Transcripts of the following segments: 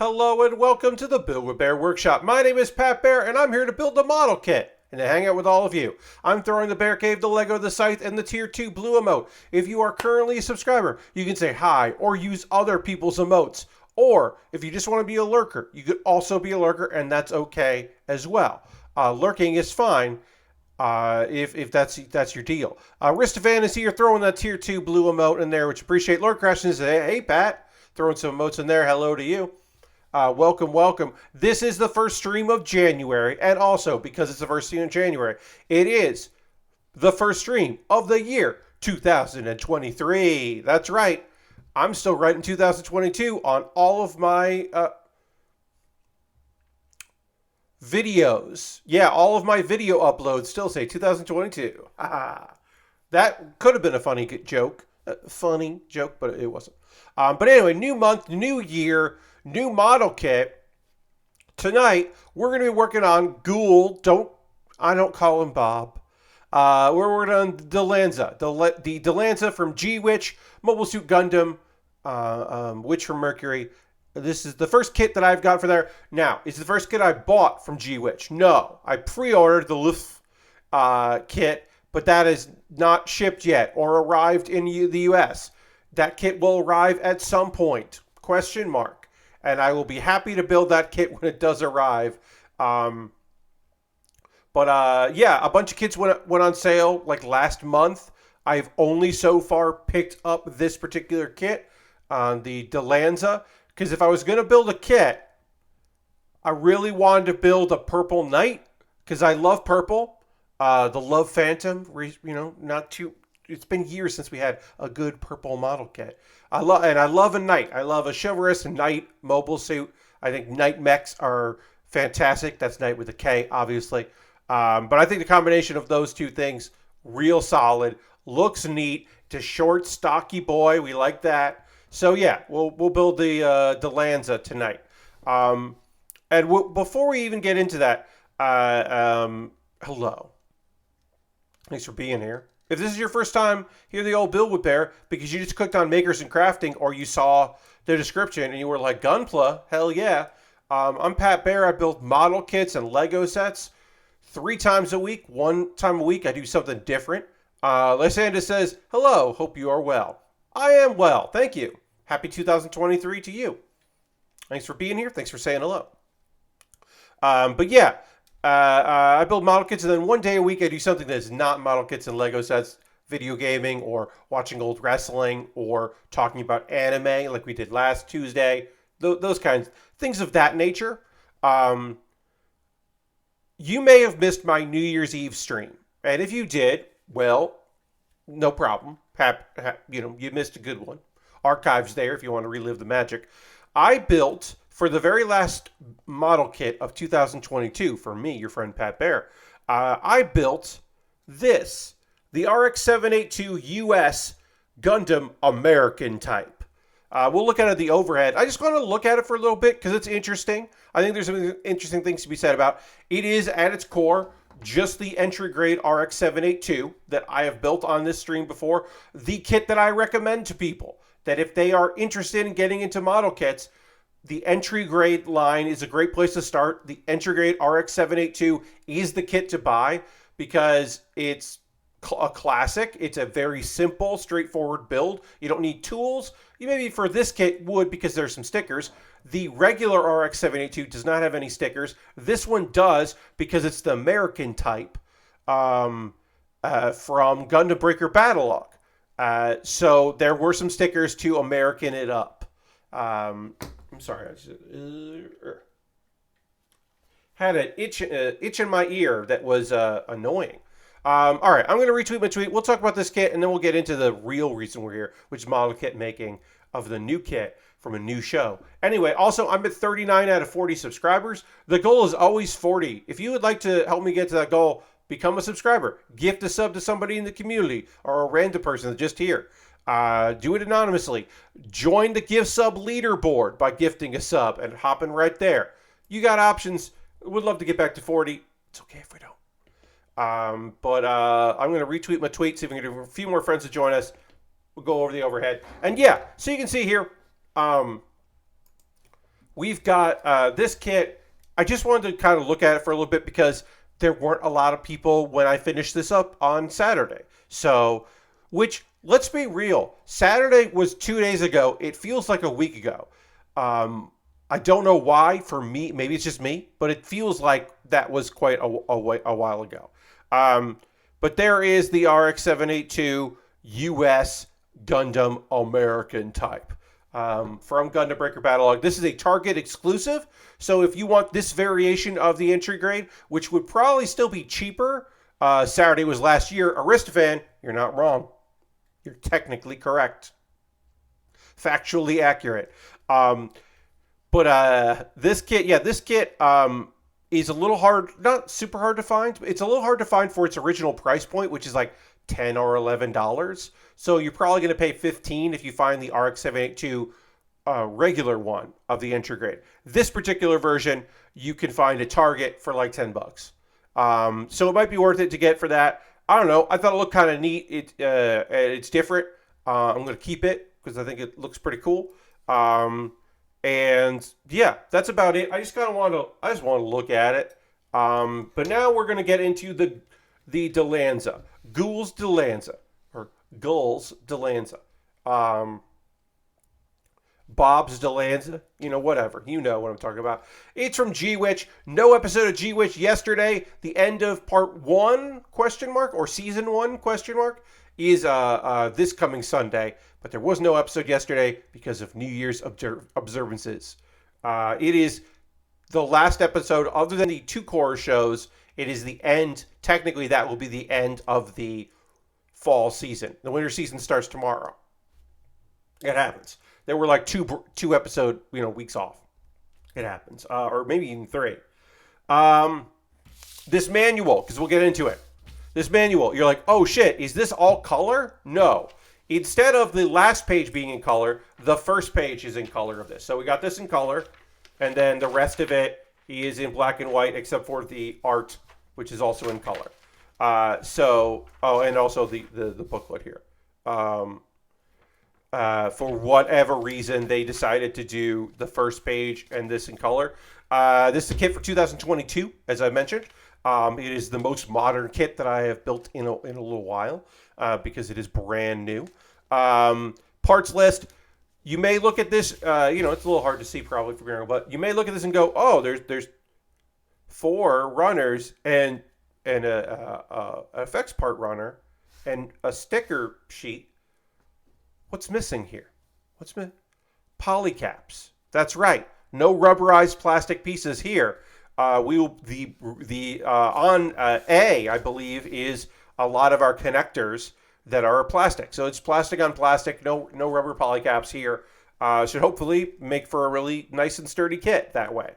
Hello and welcome to the Build with Bear Workshop. My name is Pat Bear and I'm here to build a model kit and to hang out with all of you. I'm throwing the Bear Cave, the Lego, the Scythe, and the Tier 2 Blue emote. If you are currently a subscriber, you can say hi or use other people's emotes. Or if you just want to be a lurker, you could also be a lurker and that's okay as well. Lurking is fine. If that's your deal. Ristovan is here throwing that Tier 2 Blue emote in there, which appreciate. Lord Crashing says, hey Pat, throwing some emotes in there. Hello to you. Welcome. This is the first stream of January, and also because it's the first stream of January, it is the first stream of the year 2023. That's right. I'm still writing 2022 on all of my videos. Yeah, all of my video uploads still say 2022. That could have been a funny joke. Funny joke, but it wasn't. But anyway, new month, new year. New model kit. Tonight, we're going to be working on Guel. I don't call him Bob. We're working on Dilanza. The Dilanza from G-Witch, Mobile Suit Gundam, Witch from Mercury. This is the first kit that I've got for there. Now, it's the first kit I bought from G-Witch. No, I pre-ordered the Luft kit, but that is not shipped yet or arrived in the U.S. That kit will arrive at some point. Question mark. And I will be happy to build that kit when it does arrive. Yeah, a bunch of kits went on sale like last month. I've only so far picked up this particular kit on the Dilanza. Because if I was going to build a kit, I really wanted to build a purple knight. Because I love purple. The Love Phantom, it's been years since we had a good purple model kit. I love a knight. I love a chivalrous knight mobile suit. I think knight mechs are fantastic. That's knight with a K, obviously. But I think the combination of those two things, real solid, looks neat. It's a short, stocky boy. We like that. So yeah, we'll build the Dilanza tonight. Before we even get into that, hello. Thanks for being here. If this is your first time here, the old Build with Bear, because you just clicked on Makers and Crafting or you saw the description and you were like, Gunpla, hell yeah. I'm Pat Bear. I build model kits and Lego sets 3 times a week. 1 time a week, I do something different. Lysandra says, hello, hope you are well. I am well, thank you. Happy 2023 to you. Thanks for being here. Thanks for saying hello. I build model kits, and then 1 day a week I do something that's not model kits and Lego sets, video gaming, or watching old wrestling, or talking about anime like we did last Tuesday. Those kinds, things of that nature. You may have missed my New Year's Eve stream, and if you did, well, no problem. You missed a good one. Archives there if you want to relive the magic. I built, for the very last model kit of 2022, for me, your friend Pat Bear, I built this, the RX-782 US Gundam American type. We'll look at the overhead. I just want to look at it for a little bit because it's interesting. I think there's some interesting things to be said about. It is, at its core, just the entry-grade RX-782 that I have built on this stream before. The kit that I recommend to people, that if they are interested in getting into model kits, the entry grade line is a great place to start. The entry grade RX-782 is the kit to buy because it's a classic. It's a very simple, straightforward build. You don't need tools. You maybe for this kit would because there's some stickers. The regular RX-782 does not have any stickers. This one does because it's the American type from Gundam Breaker Battlelog. So there were some stickers to American it up. I'm sorry, I just had an itch in my ear that was annoying. All right, I'm going to retweet my tweet. We'll talk about this kit, and then we'll get into the real reason we're here, which is model kit making of the new kit from a new show. Anyway, also, I'm at 39 out of 40 subscribers. The goal is always 40. If you would like to help me get to that goal, become a subscriber. Gift a sub to somebody in the community or a random person that's just here. Do it anonymously. Join the gift sub leaderboard by gifting a sub and hopping right there. You got options. Would love to get back to 40. It's okay if we don't. I'm going to retweet my tweet, see if we can get a few more friends to join us. We'll go over the overhead. And yeah, so you can see here, we've got this kit. I just wanted to kind of look at it for a little bit because there weren't a lot of people when I finished this up on Saturday. So, which, let's be real, Saturday was 2 days ago. It feels like a week ago. I don't know why. For me, maybe it's just me, but it feels like that was quite a while ago. But there is the RX-782 US Gundam American type from Gundam Breaker Battlelog. This is a Target exclusive, so if you want this variation of the entry grade, which would probably still be cheaper, Saturday was last year. Aristophan, you're not wrong. You're technically correct. Factually accurate. But this kit, is a little hard, not super hard to find. It's a little hard to find for its original price point, which is like $10 or $11. So you're probably going to pay $15 if you find the RX-782 regular one of the entry grade. This particular version, you can find at Target for like $10. So it might be worth it to get for that. I don't know. I thought it looked kind of neat. It's different. I'm going to keep it because I think it looks pretty cool. And yeah, that's about it. I just want to look at it. But now we're going to get into the Dilanza, Guel's Dilanza, or Guel's Dilanza, Bob's Dilanza, whatever. You know what I'm talking about. It's from G-Witch. No episode of G-Witch yesterday. The end of part 1, question mark, or season 1, question mark, is this coming Sunday. But there was no episode yesterday because of New Year's observances. It is the last episode, other than the 2 core shows. It is the end. Technically, that will be the end of the fall season. The winter season starts tomorrow. It happens. There were like two episode weeks off. It happens, or maybe even 3. This manual, because we'll get into it. This manual, you're like, oh shit, is this all color? No. Instead of the last page being in color, the first page is in color of this. So we got this in color, and then the rest of it is in black and white, except for the art, which is also in color. And also the booklet here. For whatever reason, they decided to do the first page and this in color. This is a kit for 2022, as I mentioned. It is the most modern kit that I have built in a little while because it is brand new. Parts list. You may look at this. It's a little hard to see probably for Guel, but you may look at this and go, "Oh, there's 4 runners and a effects part runner and a sticker sheet. What's missing here? What's missing? Polycaps. That's right. No rubberized plastic pieces here. On A, I believe, is a lot of our connectors that are plastic. So it's plastic on plastic. No rubber polycaps here. Should hopefully make for a really nice and sturdy kit that way.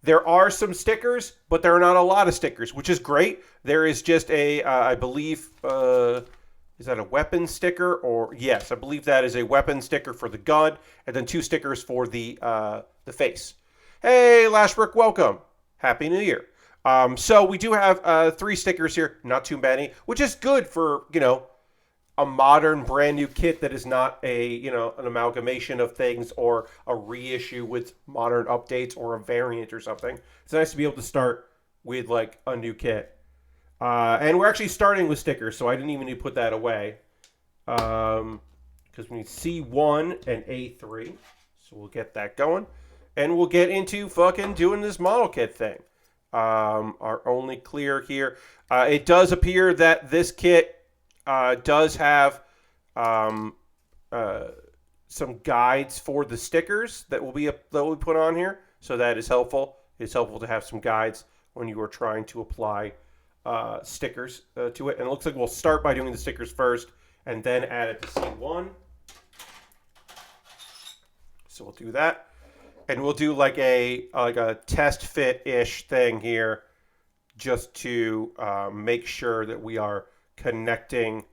There are some stickers, but there are not a lot of stickers, which is great. There is just I believe, is that a weapon sticker? Or yes, I believe that is a weapon sticker for the gun, and then 2 stickers for the face. Hey, Lashbrook, welcome. Happy New Year. So we do have 3 stickers here, not too many, which is good for, a modern brand new kit that is not an amalgamation of things or a reissue with modern updates or a variant or something. It's nice to be able to start with like a new kit. And we're actually starting with stickers, so I didn't even need to put that away. Because we need C1 and A3. So we'll get that going. And we'll get into fucking doing this model kit thing. Our only clear here. It does appear that this kit does have some guides for the stickers that will be put on here. So that is helpful. It's helpful to have some guides when you are trying to apply stickers to it. And it looks like we'll start by doing the stickers first and then add it to C1. So we'll do that. And we'll do like a test fit-ish thing here just to make sure that we are connecting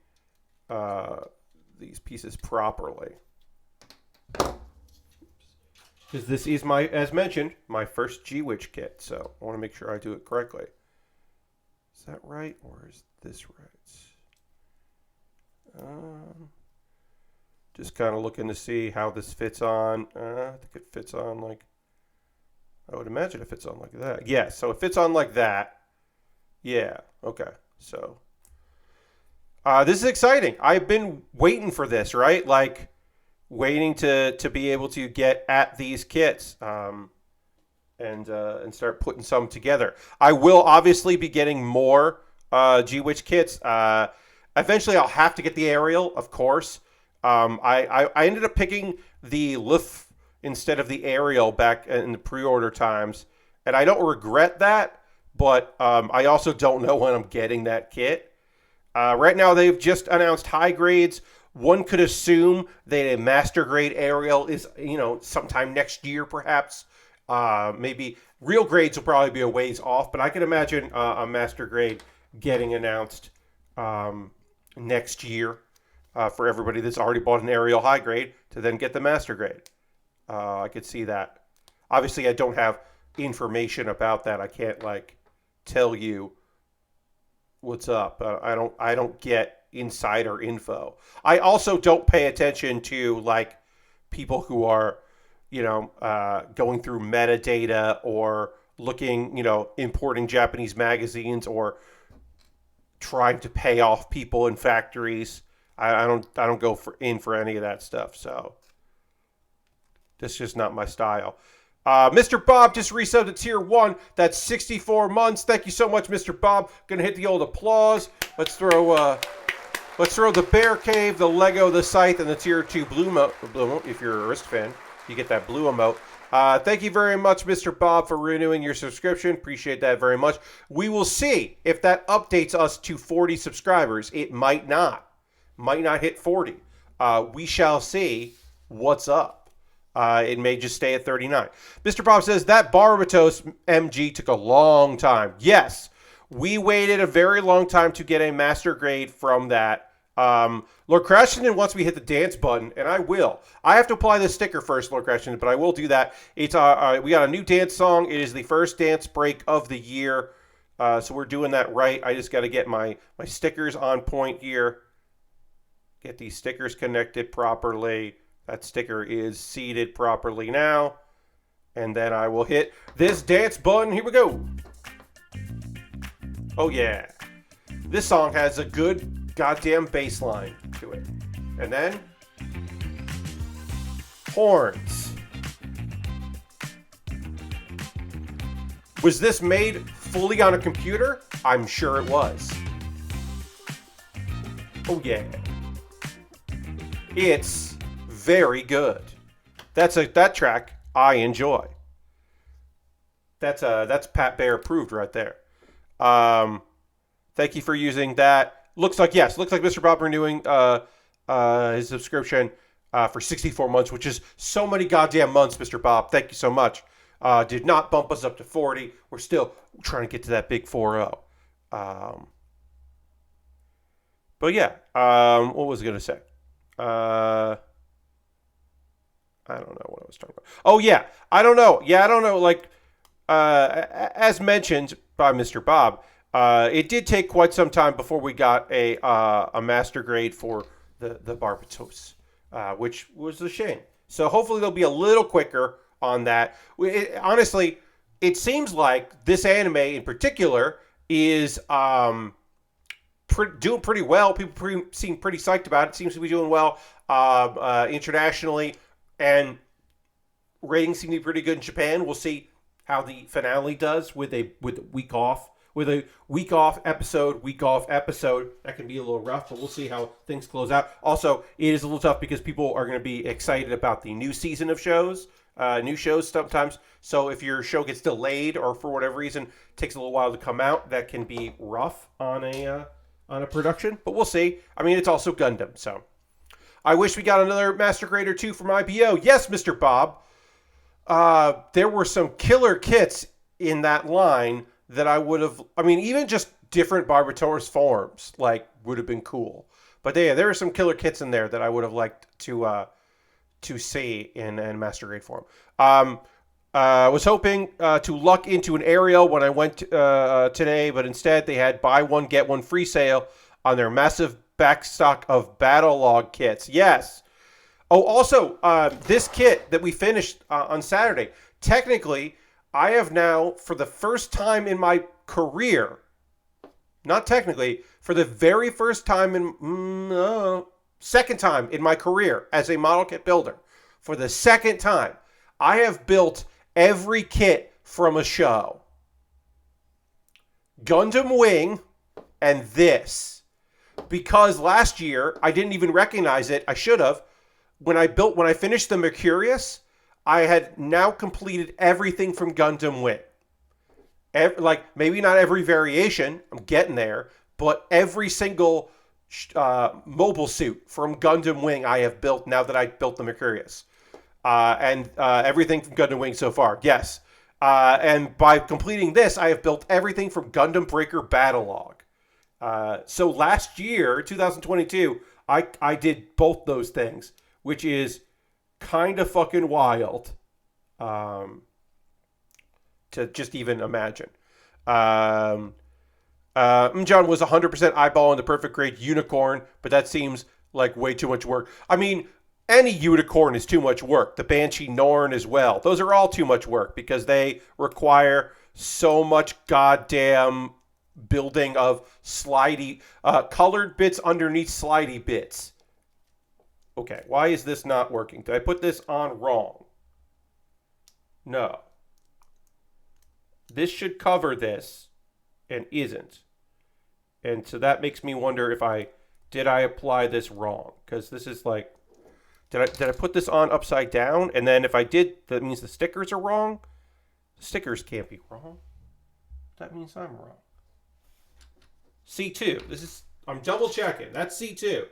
these pieces properly. Because this is as mentioned, my first G-Witch kit. So I want to make sure I do it correctly. Is that right, or is this right? Just kind of looking to see how this fits on. I think it fits on like, I would imagine it fits on like that. Yeah, so it fits on like that. Yeah, okay. So this is exciting. I've been waiting for this, right? Like waiting to be able to get at these kits and start putting some together. I will obviously be getting more G-Witch kits. Eventually, I'll have to get the Ariel, of course. I ended up picking the Luf instead of the Ariel back in the pre-order times, and I don't regret that, but I also don't know when I'm getting that kit. Right now, they've just announced high grades. One could assume that a master grade Ariel is, sometime next year, perhaps. Maybe real grades will probably be a ways off, but I can imagine a master grade getting announced next year for everybody that's already bought an Ariel high grade to then get the master grade. I could see that. Obviously, I don't have information about that. I can't tell you what's up. I don't get insider info. I also don't pay attention to people who are going through metadata or looking, importing Japanese magazines or trying to pay off people in factories. I don't go in for any of that stuff. So that's just not my style. Mr. Bob just resubbed to tier 1. That's 64 months. Thank you so much, Mr. Bob. Gonna hit the old applause. Let's throw the Bear Cave, the Lego, the Scythe, and the tier 2 blue emote. If you're a Risk fan, you get that blue emote. Thank you very much, Mr. Bob, for renewing your subscription. Appreciate that very much. We will see if that updates us to 40 subscribers. It might not. Might not hit 40. We shall see what's up. It may just stay at 39. Mr. Bob says, that Barbatos MG took a long time. Yes, we waited a very long time to get a master grade from that. Lord Crashington wants me to hit the dance button, and I will. I have to apply this sticker first, Lord Crashington, but I will do that. It's we got a new dance song. It is the first dance break of the year, so we're doing that right. I just got to get my stickers on point here. Get these stickers connected properly. That sticker is seated properly now. And then I will hit this dance button. Here we go. Oh, yeah. This song has a good goddamn bass line to it. And then horns. Was this made fully on a computer? I'm sure it was. Oh, yeah. It's very good. That track I enjoy. That's Pat Baer approved right there. Thank you for using that. Looks like Mr. Bob renewing his subscription for 64 months, which is so many goddamn months, Mr. Bob. Thank you so much. Did not bump us up to 40. We're still trying to get to that big 4-0. But yeah, what was I going to say? I don't know what I was talking about. Oh, yeah. I don't know. As mentioned by Mr. Bob, it did take quite some time before we got a master grade for the Barbatos, which was a shame. So hopefully they'll be a little quicker on that. Honestly, it seems like this anime in particular is doing pretty well. People seem pretty psyched about it. Seems to be doing well internationally, and ratings seem to be pretty good in Japan. We'll see how the finale does with a week off episode. That can be a little rough, but we'll see how things close out. Also, it is a little tough because people are going to be excited about the new season of shows, new shows sometimes. So if your show gets delayed or for whatever reason takes a little while to come out, that can be rough on a production. But we'll see. I mean, it's also Gundam, so I wish we got another Master Grade or 2 from IBO. Yes, Mr. Bob. There were some killer kits in that line that I would have, even just different Barbatos forms, would have been cool. But there are some killer kits in there that I would have liked to see in Master Grade form. I was hoping to luck into an Ariel when I went today, but instead they had buy one, get one free sale on their massive backstock of battle log kits. Yes. Oh, also, this kit that we finished on Saturday, technically, I have now, for the first time in my career, not technically, for the very first time second time in my career as a model kit builder, for the second time, I have built every kit from a show. Gundam Wing and this. Because last year, I didn't even recognize it. I should have. When I finished the Mercurius, I had now completed everything from Gundam Wing. Like, maybe not every variation, I'm getting there, but every single mobile suit from Gundam Wing I have built now that I built the Mercurius. And everything from Gundam Wing so far, yes. And by completing this, I have built everything from Gundam Breaker Battlelog. So last year, 2022, I did both those things, which is kind of fucking wild to just even imagine. John was 100% eyeballing the perfect grade unicorn, but that seems like way too much work. I mean, any unicorn is too much work. The Banshee Norn as well. Those are all too much work because they require so much goddamn building of slidey, colored bits underneath slidey bits. Okay, why is this not working? Did I put this on wrong? No. This should cover this and isn't. And so that makes me wonder if did I apply this wrong? Because this is like, did I put this on upside down? And then if I did, that means the stickers are wrong? The stickers can't be wrong. That means I'm wrong. C2. I'm double checking. That's C2.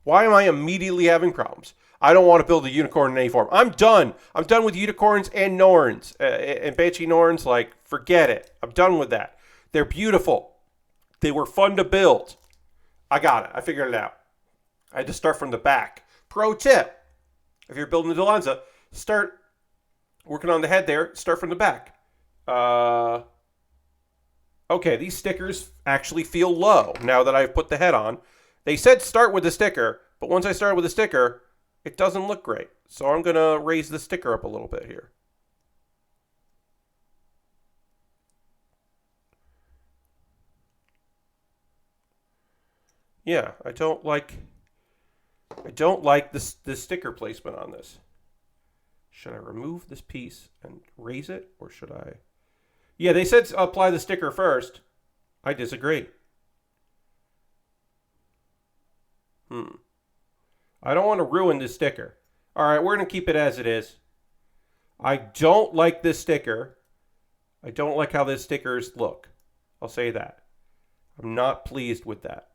Why am I immediately having problems? I don't want to build a unicorn in any form. I'm done. I'm done with unicorns and Norns. And Banshee Norns, like, forget it. I'm done with that. They're beautiful. They were fun to build. I got it. I figured it out. I had to start from the back. Pro tip. If you're building a Dilanza, start working on the head there. Start from the back. Okay, these stickers actually feel low now that I've put the head on. They said start with the sticker, but once I started with the sticker, it doesn't look great. So I'm going to raise the sticker up a little bit here. Yeah, I don't like the sticker placement on this. Should I remove this piece and raise it, or should I? Yeah, they said apply the sticker first. I disagree. I don't want to ruin this sticker. All right, we're going to keep it as it is. I don't like this sticker. I don't like how this stickers look. I'll say that. I'm not pleased with that.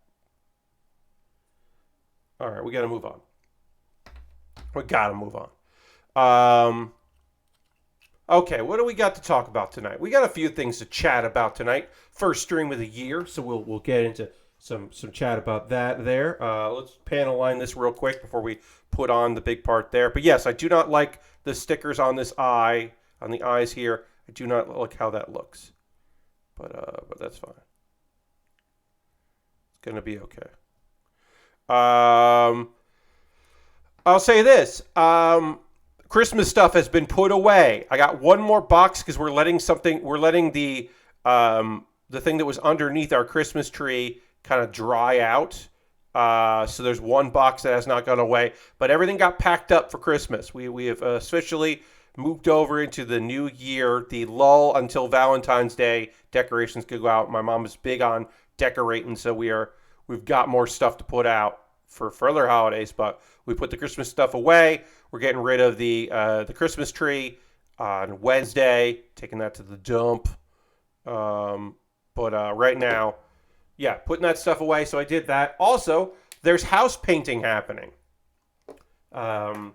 All right, we got to move on. Okay, what do we got to talk about tonight? We got a few things to chat about tonight. First stream of the year, so we'll get into some chat about that there. Let's panel line this real quick before we put on the big part there. But yes, I do not like the stickers on this eye, on the eyes here. I do not like how that looks. But that's fine. It's gonna be okay. I'll say this. Christmas stuff has been put away. I got one more box because we're letting the thing that was underneath our Christmas tree kind of dry out. So there's one box that has not gone away, but everything got packed up for Christmas. We have officially moved over into the new year. The lull until Valentine's Day decorations could go out. My mom is big on decorating, so we've got more stuff to put out for further holidays, but we put the Christmas stuff away. We're getting rid of the Christmas tree on Wednesday, taking that to the dump. But right now, yeah, putting that stuff away. So I did that. Also, there's house painting happening. You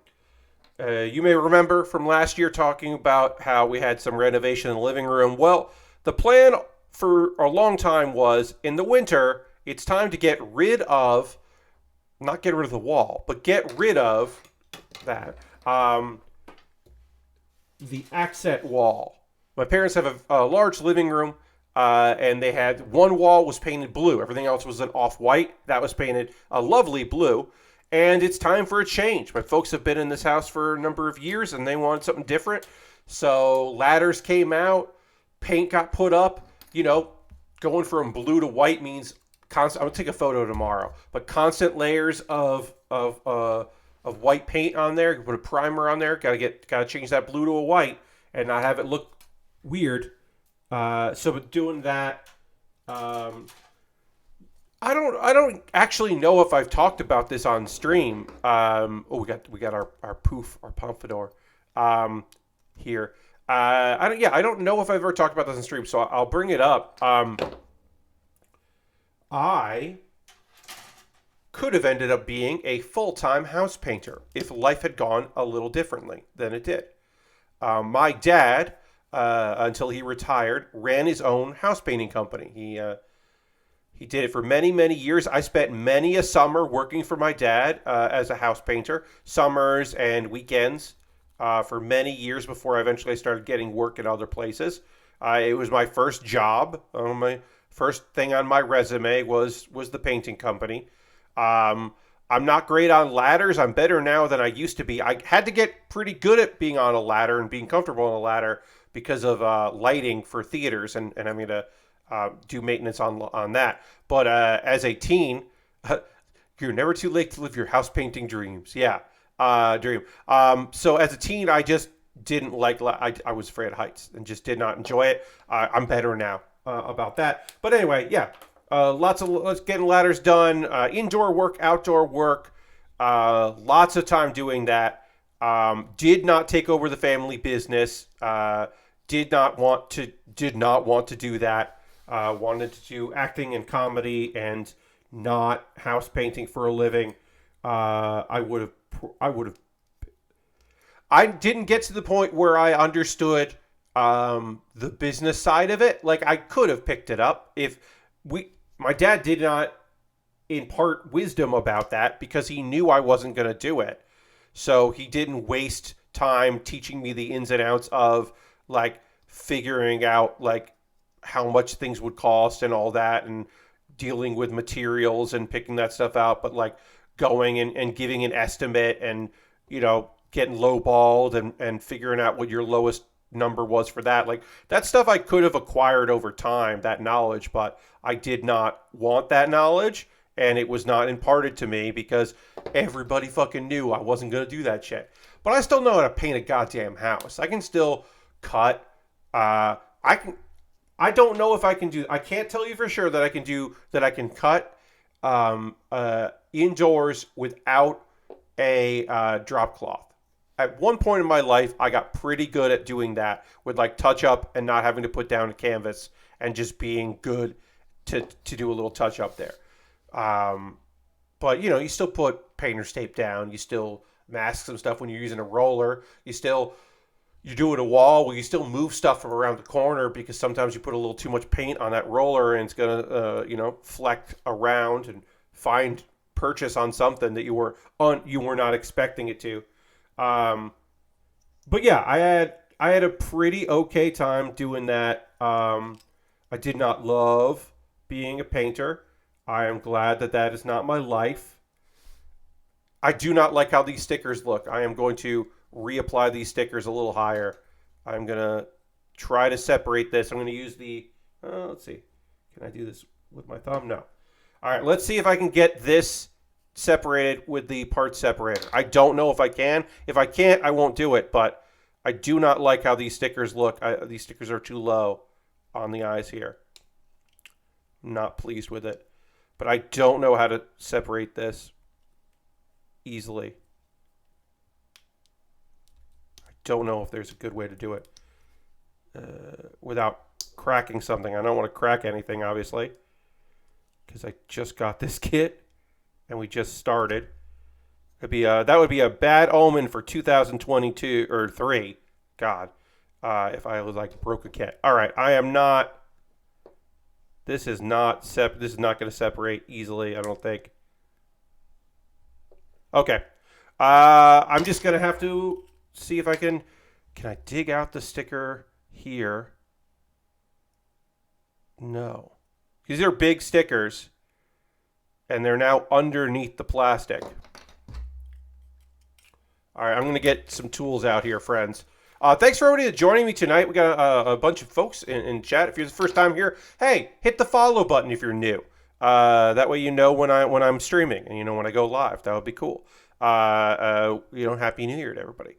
may remember from last year talking about how we had some renovation in the living room. Well, the plan for a long time was in the winter, it's time to get rid of, not get rid of the wall, but get rid of that. The accent wall. My parents have a large living room, and they had one wall was painted blue. Everything else was an off-white. That was painted a lovely blue. and it's time for a change. My folks have been in this house for a number of years, and they wanted something different. So ladders came out, paint got put up. Going from blue to white means constant. I'm gonna take a photo tomorrow, but constant layers of white paint on there. You put a primer on there. Gotta change that blue to a white, and not have it look weird. So doing that. I don't actually know if I've talked about this on stream. We got our pompadour here. I don't know if I've ever talked about this on stream, so I'll bring it up. I could have ended up being a full-time house painter if life had gone a little differently than it did. My dad, until he retired, ran his own house painting company. He did it for many, many years. I spent many a summer working for my dad as a house painter, summers and weekends for many years before I eventually started getting work at other places. It was my first job. My first thing on my resume was the painting company. I'm not great on ladders. I'm better now than I used to be. I had to get pretty good at being on a ladder and being comfortable on a ladder because of lighting for theaters, and I'm going to do maintenance on that. But as a teen, you're never too late to live your house painting dreams. Yeah, dream. So as a teen, I just didn't like. I was afraid of heights and just did not enjoy it. I'm better now about that. But anyway, yeah, lots of getting ladders done, indoor work, outdoor work. Lots of time doing that. Did not take over the family business. Did not want to do that. Wanted to do acting and comedy and not house painting for a living. I didn't get to the point where I understood the business side of it. Like, I could have picked it up if my dad did not impart wisdom about that because he knew I wasn't going to do it. So he didn't waste time teaching me the ins and outs of like figuring out like how much things would cost and all that, and dealing with materials and picking that stuff out, but like going and giving an estimate and, getting lowballed and figuring out what your lowest number was for that. Like, that stuff I could have acquired over time, that knowledge, but I did not want that knowledge, and it was not imparted to me because everybody fucking knew I wasn't going to do that shit. But I still know how to paint a goddamn house. I can still cut. I don't know if I can do. I can't tell you for sure that I can cut indoors without a drop cloth. At one point in my life, I got pretty good at doing that with like touch up and not having to put down a canvas and just being good to do a little touch up there. But you still put painter's tape down. You still mask some stuff when you're using a roller. You do it a wall where you still move stuff from around the corner because sometimes you put a little too much paint on that roller and it's gonna fleck around and find purchase on something that you were not expecting it to. But yeah, I had a pretty okay time doing that. I did not love being a painter. I am glad that is not my life. I do not like how these stickers look. I am going to reapply these stickers a little higher. I'm going to try to separate this. I'm going to use let's see. Can I do this with my thumb? No. All right, let's see if I can get this separated with the part separator. I don't know if I can. If I can't, I won't do it, but I do not like how these stickers look. These stickers are too low on the eyes here. Not pleased with it. But I don't know how to separate this easily. I don't know if there's a good way to do it without cracking something. I don't want to crack anything, obviously, because I just got this kit and we just started. That would be a bad omen for 2022 or 3. God, if I was like broke a kit. All right, I am not. This is not This is not going to separate easily, I don't think. Okay, I'm just going to have to see if I can. Can I dig out the sticker here? No, these are big stickers, and they're now underneath the plastic. All right, I'm going to get some tools out here, friends. Thanks for everybody joining me tonight. We got a bunch of folks in chat. If you're the first time here, hey, hit the follow button if you're new. That way you know when I'm streaming and you know when I go live. That would be cool. Happy New Year to everybody.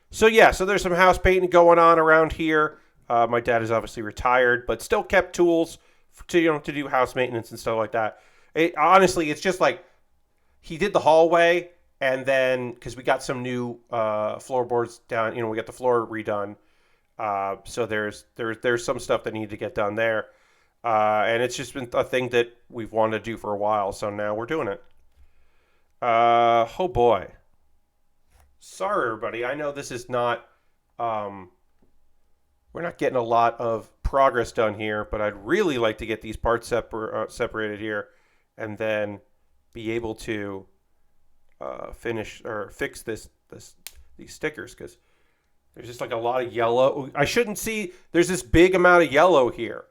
So there's some house painting going on around here. My dad is obviously retired, but still kept tools to do house maintenance and stuff like that. Honestly, it's just like he did the hallway. And then, because we got some new floorboards down, we got the floor redone. So there's some stuff that needed to get done there. And it's just been a thing that we've wanted to do for a while. So now we're doing it. Oh boy. Sorry, everybody. I know this is not, we're not getting a lot of progress done here, but I'd really like to get these parts separated here and then be able to finish or fix these stickers, because there's just like a lot of yellow. I shouldn't see. There's this big amount of yellow here.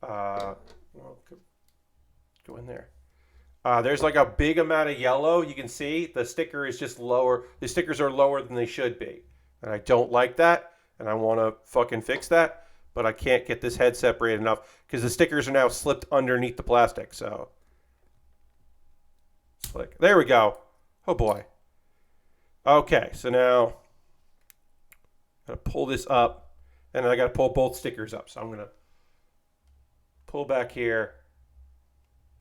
Go in there. There's like a big amount of yellow. You can see the sticker is just lower. The stickers are lower than they should be, and I don't like that. And I want to fucking fix that, but I can't get this head separated enough because the stickers are now slipped underneath the plastic. So. Click. There we go. Oh boy. Okay, so now I gotta pull this up, and I gotta pull both stickers up. So I'm gonna pull back here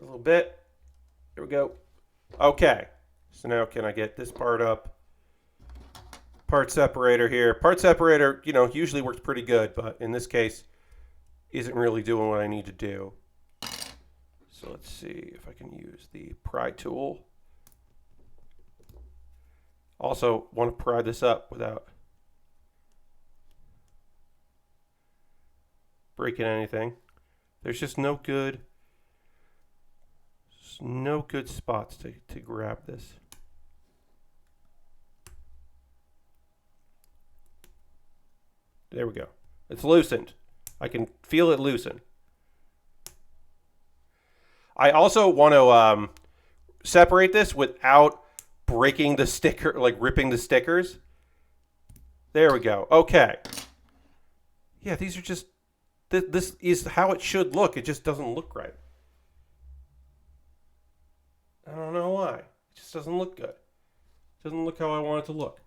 a little bit. There we go. Okay. So now can I get this part up? Part separator here. Part separator, usually works pretty good, but in this case, isn't really doing what I need to do. So let's see if I can use the pry tool. Also want to pry this up without breaking anything. There's just no good spots to grab this. There we go. It's loosened. I can feel it loosen. I also want to separate this without breaking the sticker, like ripping the stickers. There we go. Okay. Yeah, these are just, this is how it should look. It just doesn't look right. I don't know why. It just doesn't look good. It doesn't look how I want it to look.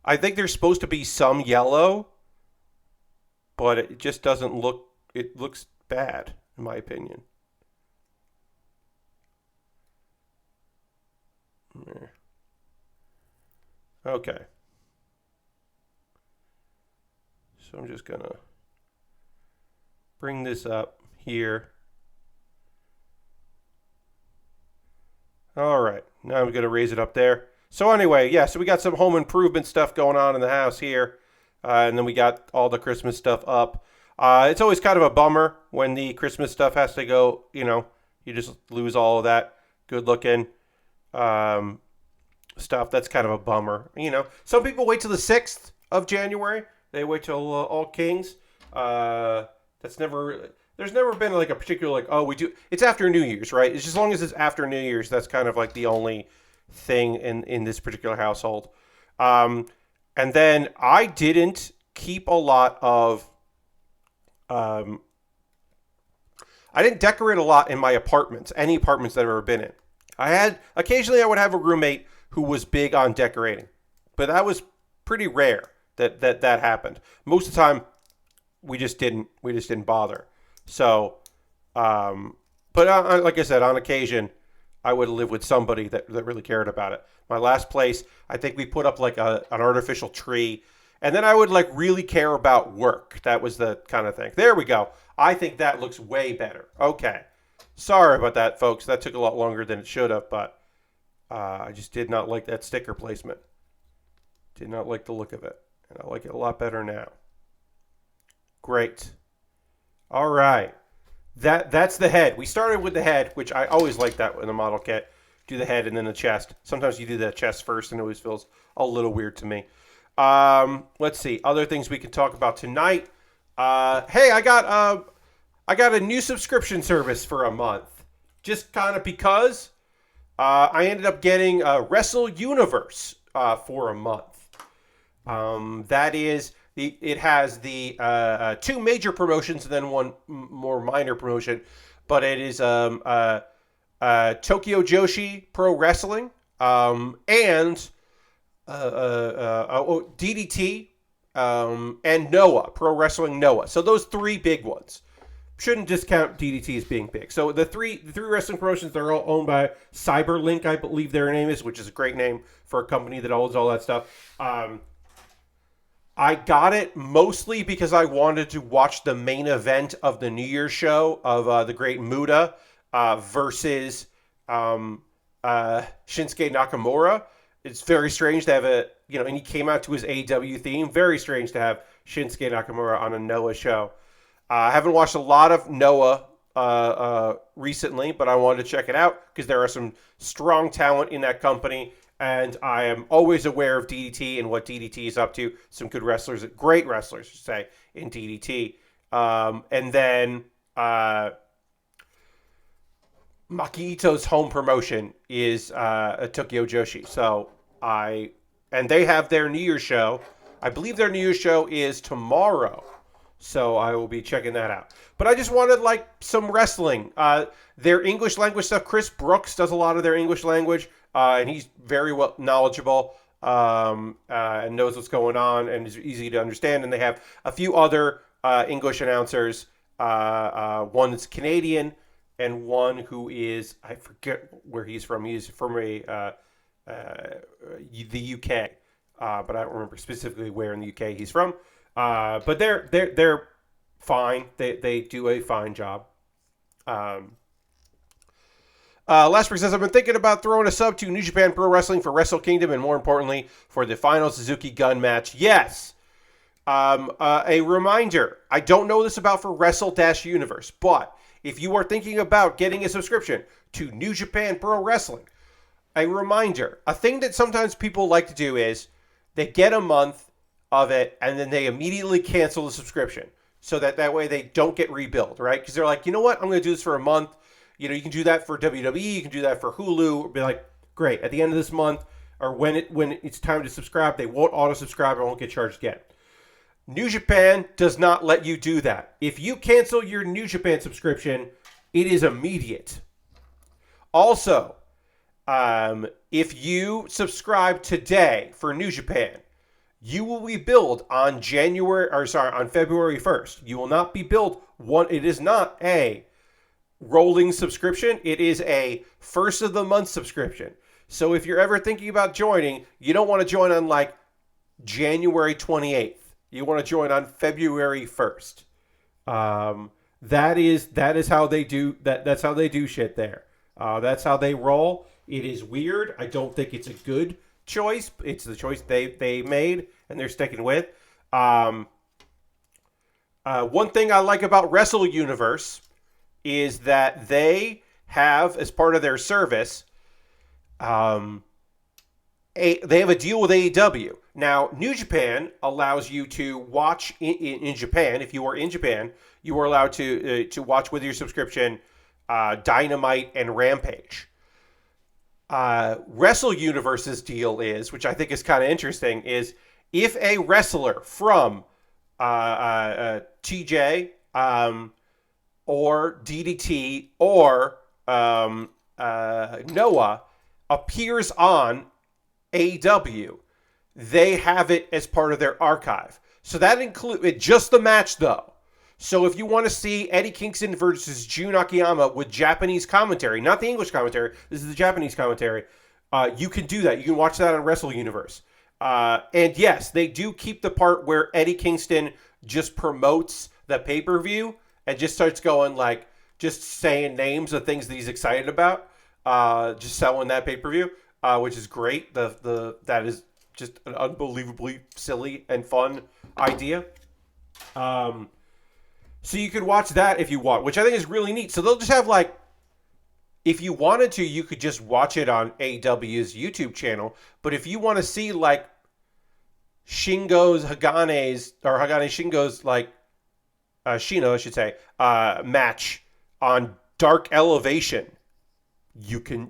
I think there's supposed to be some yellow, but it just doesn't look. It looks bad, in my opinion. Okay. So I'm just going to bring this up here. All right. Now I'm going to raise it up there. So anyway, yeah, so we got some home improvement stuff going on in the house here. And then we got all the Christmas stuff up. It's always kind of a bummer when the Christmas stuff has to go, you just lose all of that good looking stuff. That's kind of a bummer. Some people wait till the 6th of January. They wait till All Kings. There's never been like a particular, like, oh, we do. It's after New Year's, right? It's just as long as it's after New Year's, that's kind of like the only thing in this particular household. And then I didn't keep a lot of, I didn't decorate a lot in my apartments, any apartments that I've ever been in. Occasionally I would have a roommate who was big on decorating, but that was pretty rare that happened. Most of the time we just didn't bother. So, but like I said, on occasion I would live with somebody that really cared about it. My last place, I think we put up like an artificial tree. And then I would like really care about work. That was the kind of thing. There we go. I think that looks way better. Okay. Sorry about that, folks. That took a lot longer than it should have, but I just did not like that sticker placement. Did not like the look of it. And I like it a lot better now. Great. All right. That's the head. We started with the head, which I always like that in the model kit. Do the head and then the chest. Sometimes you do the chest first and it always feels a little weird to me. Let's see. Other things we can talk about tonight. Hey, I got a new subscription service for a month just kind of because I ended up getting Wrestle Universe for a month. That is it has the two major promotions and then one more minor promotion, but it is Tokyo Joshi Pro Wrestling and DDT and Noah Pro Wrestling Noah. So those three big ones. Shouldn't discount DDT as being big. So the three wrestling promotions, they're all owned by Cyberlink, I believe their name is, which is a great name for a company that owns all that stuff. I got it mostly because I wanted to watch the main event of the New Year's show of the Great Muta versus Shinsuke Nakamura. It's very strange to have and he came out to his AEW theme. Very strange to have Shinsuke Nakamura on a Noah show. I haven't watched a lot of Noah recently, but I wanted to check it out because there are some strong talent in that company, and I am always aware of DDT and what DDT is up to. Some good wrestlers, great wrestlers, I should say, in DDT. And then Maki Ito's home promotion is Tokyo Joshi. And they have their New Year's show. I believe their New Year's show is tomorrow. So I will be checking that out. But I just wanted some wrestling. Their English language stuff. Chris Brooks does a lot of their English language, and he's very well knowledgeable and knows what's going on and is easy to understand. And they have a few other English announcers. One that's Canadian and one who is, I forget where he's from. He's from the UK, but I don't remember specifically where in the UK he's from. But they're fine. They do a fine job. Lastberg says, I've been thinking about throwing a sub to New Japan Pro Wrestling for Wrestle Kingdom and more importantly for the final Suzuki Gun match. Yes. A reminder. I don't know this about for Wrestle-Universe, but if you are thinking about getting a subscription to New Japan Pro Wrestling, a reminder. A thing that sometimes people like to do is they get a month of it, and then they immediately cancel the subscription so that way they don't get rebilled, right? Because they're like, you know what? I'm going to do this for a month. You can do that for WWE. You can do that for Hulu. Be like, great. At the end of this month or when it's time to subscribe, they won't auto-subscribe and won't get charged again. New Japan does not let you do that. If you cancel your New Japan subscription, it is immediate. Also, if you subscribe today for New Japan, you will be billed on February 1st. You will not be billed it is not a rolling subscription. It is a first of the month subscription. So if you're ever thinking about joining, you don't want to join on January 28th. You want to join on February 1st. That is how they do that. That's how they do shit there. That's how they roll. It is weird. I don't think it's a good choice. It's the choice they made and they're sticking with. One thing I like about Wrestle Universe is that they have, as part of their service, they have a deal with AEW. Now, New Japan allows you to watch in Japan. If you are in Japan, you are allowed to watch with your subscription Dynamite and Rampage. Wrestle Universe's deal is, which I think is kind of interesting, is if a wrestler from TJ or DDT or Noah appears on AEW, they have it as part of their archive. So that includes just the match, though. So if you want to see Eddie Kingston versus Jun Akiyama with Japanese commentary, not the English commentary, this is the Japanese commentary, you can do that. You can watch that on Wrestle Universe. And yes, they do keep the part where Eddie Kingston just promotes the pay-per-view and just starts going just saying names of things that he's excited about, just selling that pay-per-view, which is great. That is just an unbelievably silly and fun idea. So you could watch that if you want, which I think is really neat. So they'll just have if you wanted to, you could just watch it on AEW's YouTube channel. But if you want to see Shingo's Shino, I should say, match on Dark Elevation You can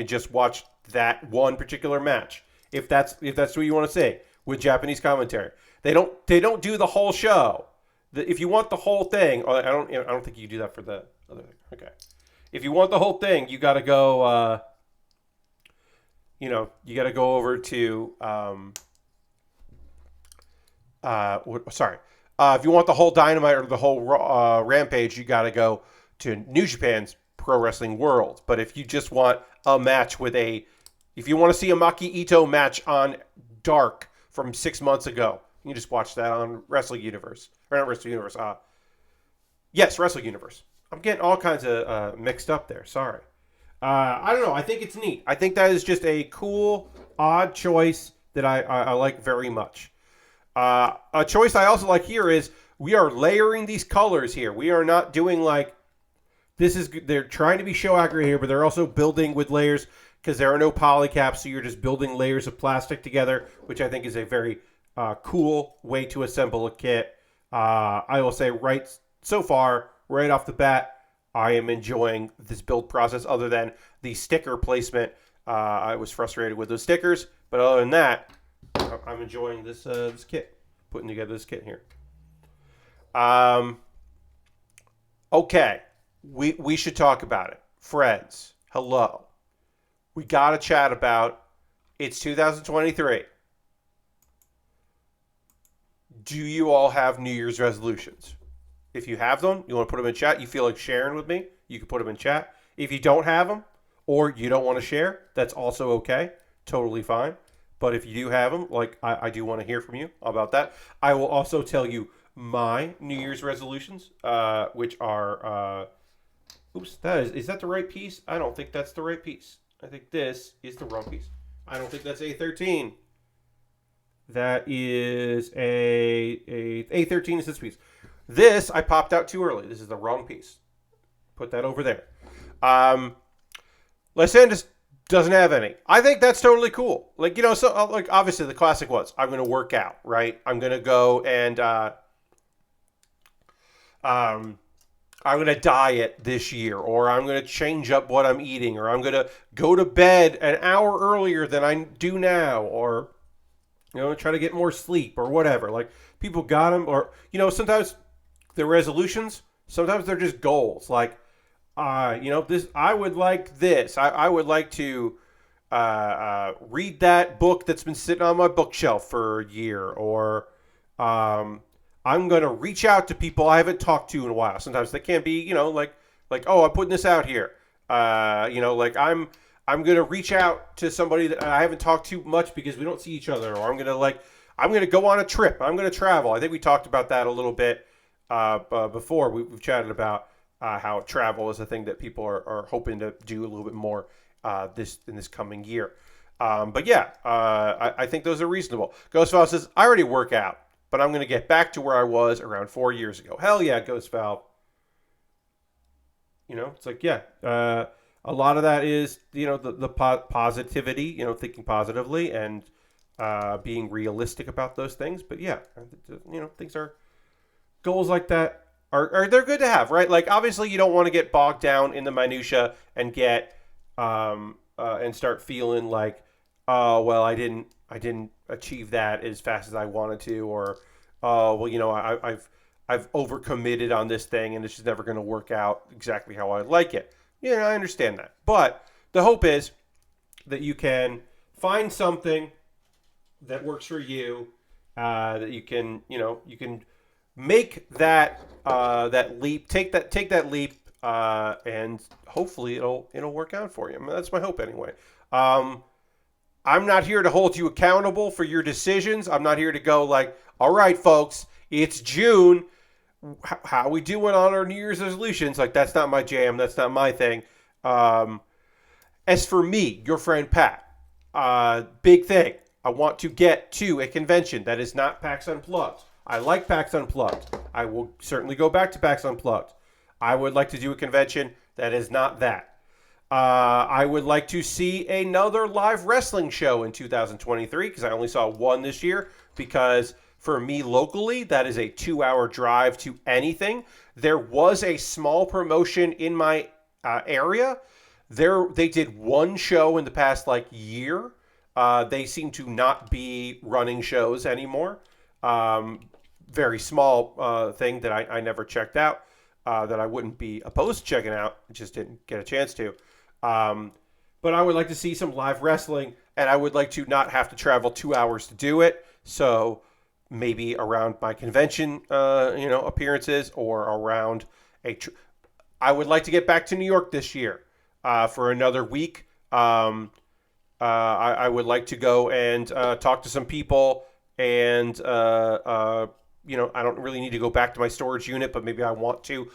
just watch that one particular match if that's what you want to say with Japanese commentary. They don't do the whole show. If you want the whole thing, I don't think you do that for the other thing. Okay, if you want the whole thing, you got to go. You got to go over to. Sorry. If you want the whole Dynamite or the whole Rampage, you got to go to New Japan's Pro Wrestling World. But if you just want a match if you want to see a Maki Ito match on Dark from 6 months ago, you can just watch that on Wrestling Universe. Or not Wrestling Universe. Yes, Wrestling Universe. I'm getting all kinds of mixed up there. Sorry. I don't know. I think it's neat. I think that is just a cool, odd choice that I like very much. A choice I also like here is we are layering these colors here. We are not doing they're trying to be show accurate here, but they're also building with layers because there are no polycaps, so you're just building layers of plastic together, which I think is a very cool way to assemble a kit. I will say so far, right off the bat, I am enjoying this build process other than the sticker placement. I was frustrated with those stickers, but other than that, I'm enjoying this kit, putting together this kit here. Okay, we should talk about it. Friends, hello. We got to chat about it's 2023. Do you all have New Year's resolutions? If you have them, you want to put them in chat, you feel like sharing with me, you can put them in chat. If you don't have them or you don't want to share, that's also okay. Totally fine. But if you do have them, I do want to hear from you about that. I will also tell you my New Year's resolutions, which are, is that the right piece? I don't think that's the right piece. I think this is the wrong piece. I don't think that's A13. That is A13 is this piece. This I popped out too early. This is the wrong piece. Put that over there. Lysander doesn't have any. I think that's totally cool. Obviously the classic was I'm going to work out, right? I'm going to go and I'm going to diet this year, or I'm going to change up what I'm eating, or I'm going to go to bed an hour earlier than I do now, or try to get more sleep or whatever. Like people got them, or sometimes they're resolutions, sometimes they're just goals. Like this, I would like this. I would like to read that book that's been sitting on my bookshelf for a year, or I'm going to reach out to people I haven't talked to in a while. Sometimes they can't be, oh, I'm putting this out here. I'm going to reach out to somebody that I haven't talked to much because we don't see each other, or I'm going to go on a trip. I'm going to travel. I think we talked about that a little bit before. We've chatted about how travel is a thing that people are hoping to do a little bit more in this coming year. I think those are reasonable. Ghost Valve says, I already work out, but I'm going to get back to where I was around 4 years ago. Hell yeah, Ghost Valve. It's like, yeah. A lot of that is, the positivity, thinking positively and being realistic about those things. But yeah, things are, goals like that are they're good to have, right? Like, obviously you don't want to get bogged down in the minutia and get, and start feeling like, oh, well, I didn't achieve that as fast as I wanted to, or, I've overcommitted on this thing and it's just never going to work out exactly how I like it. Yeah, I understand that. But the hope is that you can find something that works for you, that you can make that that leap, take that leap, and hopefully it'll work out for you. I mean, that's my hope anyway. I'm not here to hold you accountable for your decisions. I'm not here to go like, all right, folks, it's June. How we doing on our New Year's resolutions? Like, that's not my jam. That's not my thing. As for me, your friend Pat, big thing. I want to get to a convention that is not PAX Unplugged. I like PAX Unplugged. I will certainly go back to PAX Unplugged. I would like to do a convention that is not that. I would like to see another live wrestling show in 2023 because I only saw one this year because for me locally, that is a 2-hour drive to anything. There was a small promotion in my area They did one show in the past like year. They seem to not be running shows anymore. Um, Very small thing that I never checked out. That I wouldn't be opposed to checking out. Just didn't get a chance to. Um, but I would like to see some live wrestling, and I would like to not have to travel 2 hours to do it. So maybe around my convention, appearances, or around a. I would like to get back to New York this year for another week. I would like to go and talk to some people, and I don't really need to go back to my storage unit, but maybe I want to.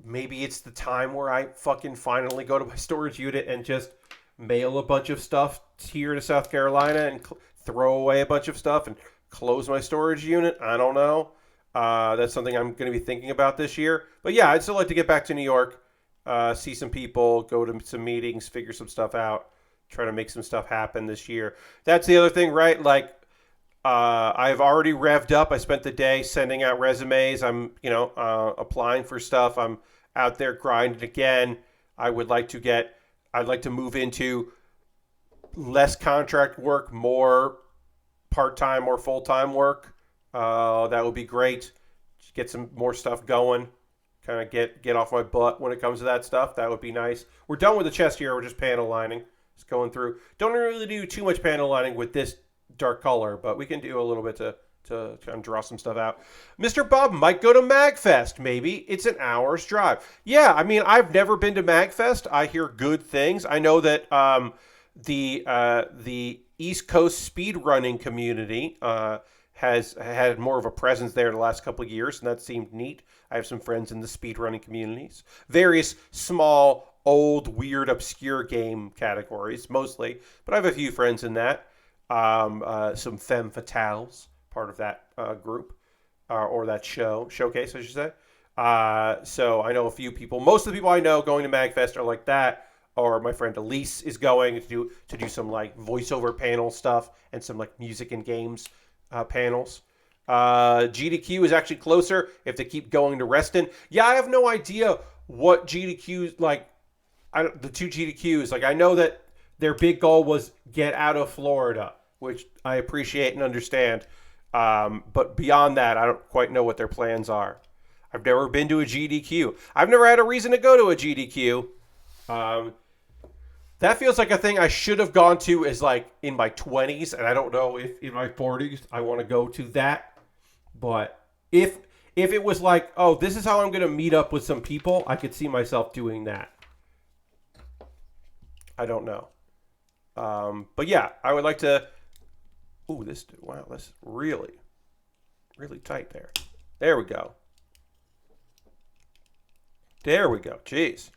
Maybe it's the time where I fucking finally go to my storage unit and just mail a bunch of stuff here to South Carolina and throw away a bunch of stuff and close my storage unit. I don't know. That's something I'm going to be thinking about this year. But yeah, I'd still like to get back to New York, see some people, go to some meetings, figure some stuff out, try to make some stuff happen this year. That's the other thing, right? Like, I've already revved up. I spent the day sending out resumes. I'm, applying for stuff. I'm out there grinding again. I'd like to move into less contract work, more part-time or full-time work. That would be great. Just get some more stuff going. Kind of get off my butt when it comes to that stuff. That would be nice. We're done with the chest here. We're just panel lining. Just going through. Don't really do too much panel lining with this dark color, but we can do a little bit to kind of draw some stuff out. Mr. Bob might go to MagFest, maybe. It's an hour's drive. Yeah, I mean, I've never been to MagFest. I hear good things. I know that the East Coast speedrunning community has had more of a presence there the last couple of years, and that seemed neat. I have some friends in the speedrunning communities. Various small, old, weird, obscure game categories, mostly. But I have a few friends in that. Some femme fatales, part of that group, or that showcase, I should say. So I know a few people. Most of the people I know going to MagFest are like that. Or my friend Elise is going to do some like voiceover panel stuff and some like music and games panels. GDQ is actually closer if they keep going to Reston. Yeah, I have no idea what GDQ like. The two GDQs, like I know that their big goal was get out of Florida, which I appreciate and understand. But beyond that, I don't quite know what their plans are. I've never been to a GDQ. I've never had a reason to go to a GDQ. That feels like a thing I should have gone to as like in my 20s, and I don't know if in my 40s I want to go to that. But if it was like, oh, this is how I'm going to meet up with some people, I could see myself doing that. I don't know. But yeah, I would like to. Ooh, wow, that's really, really tight there. There we go. There we go. Jeez.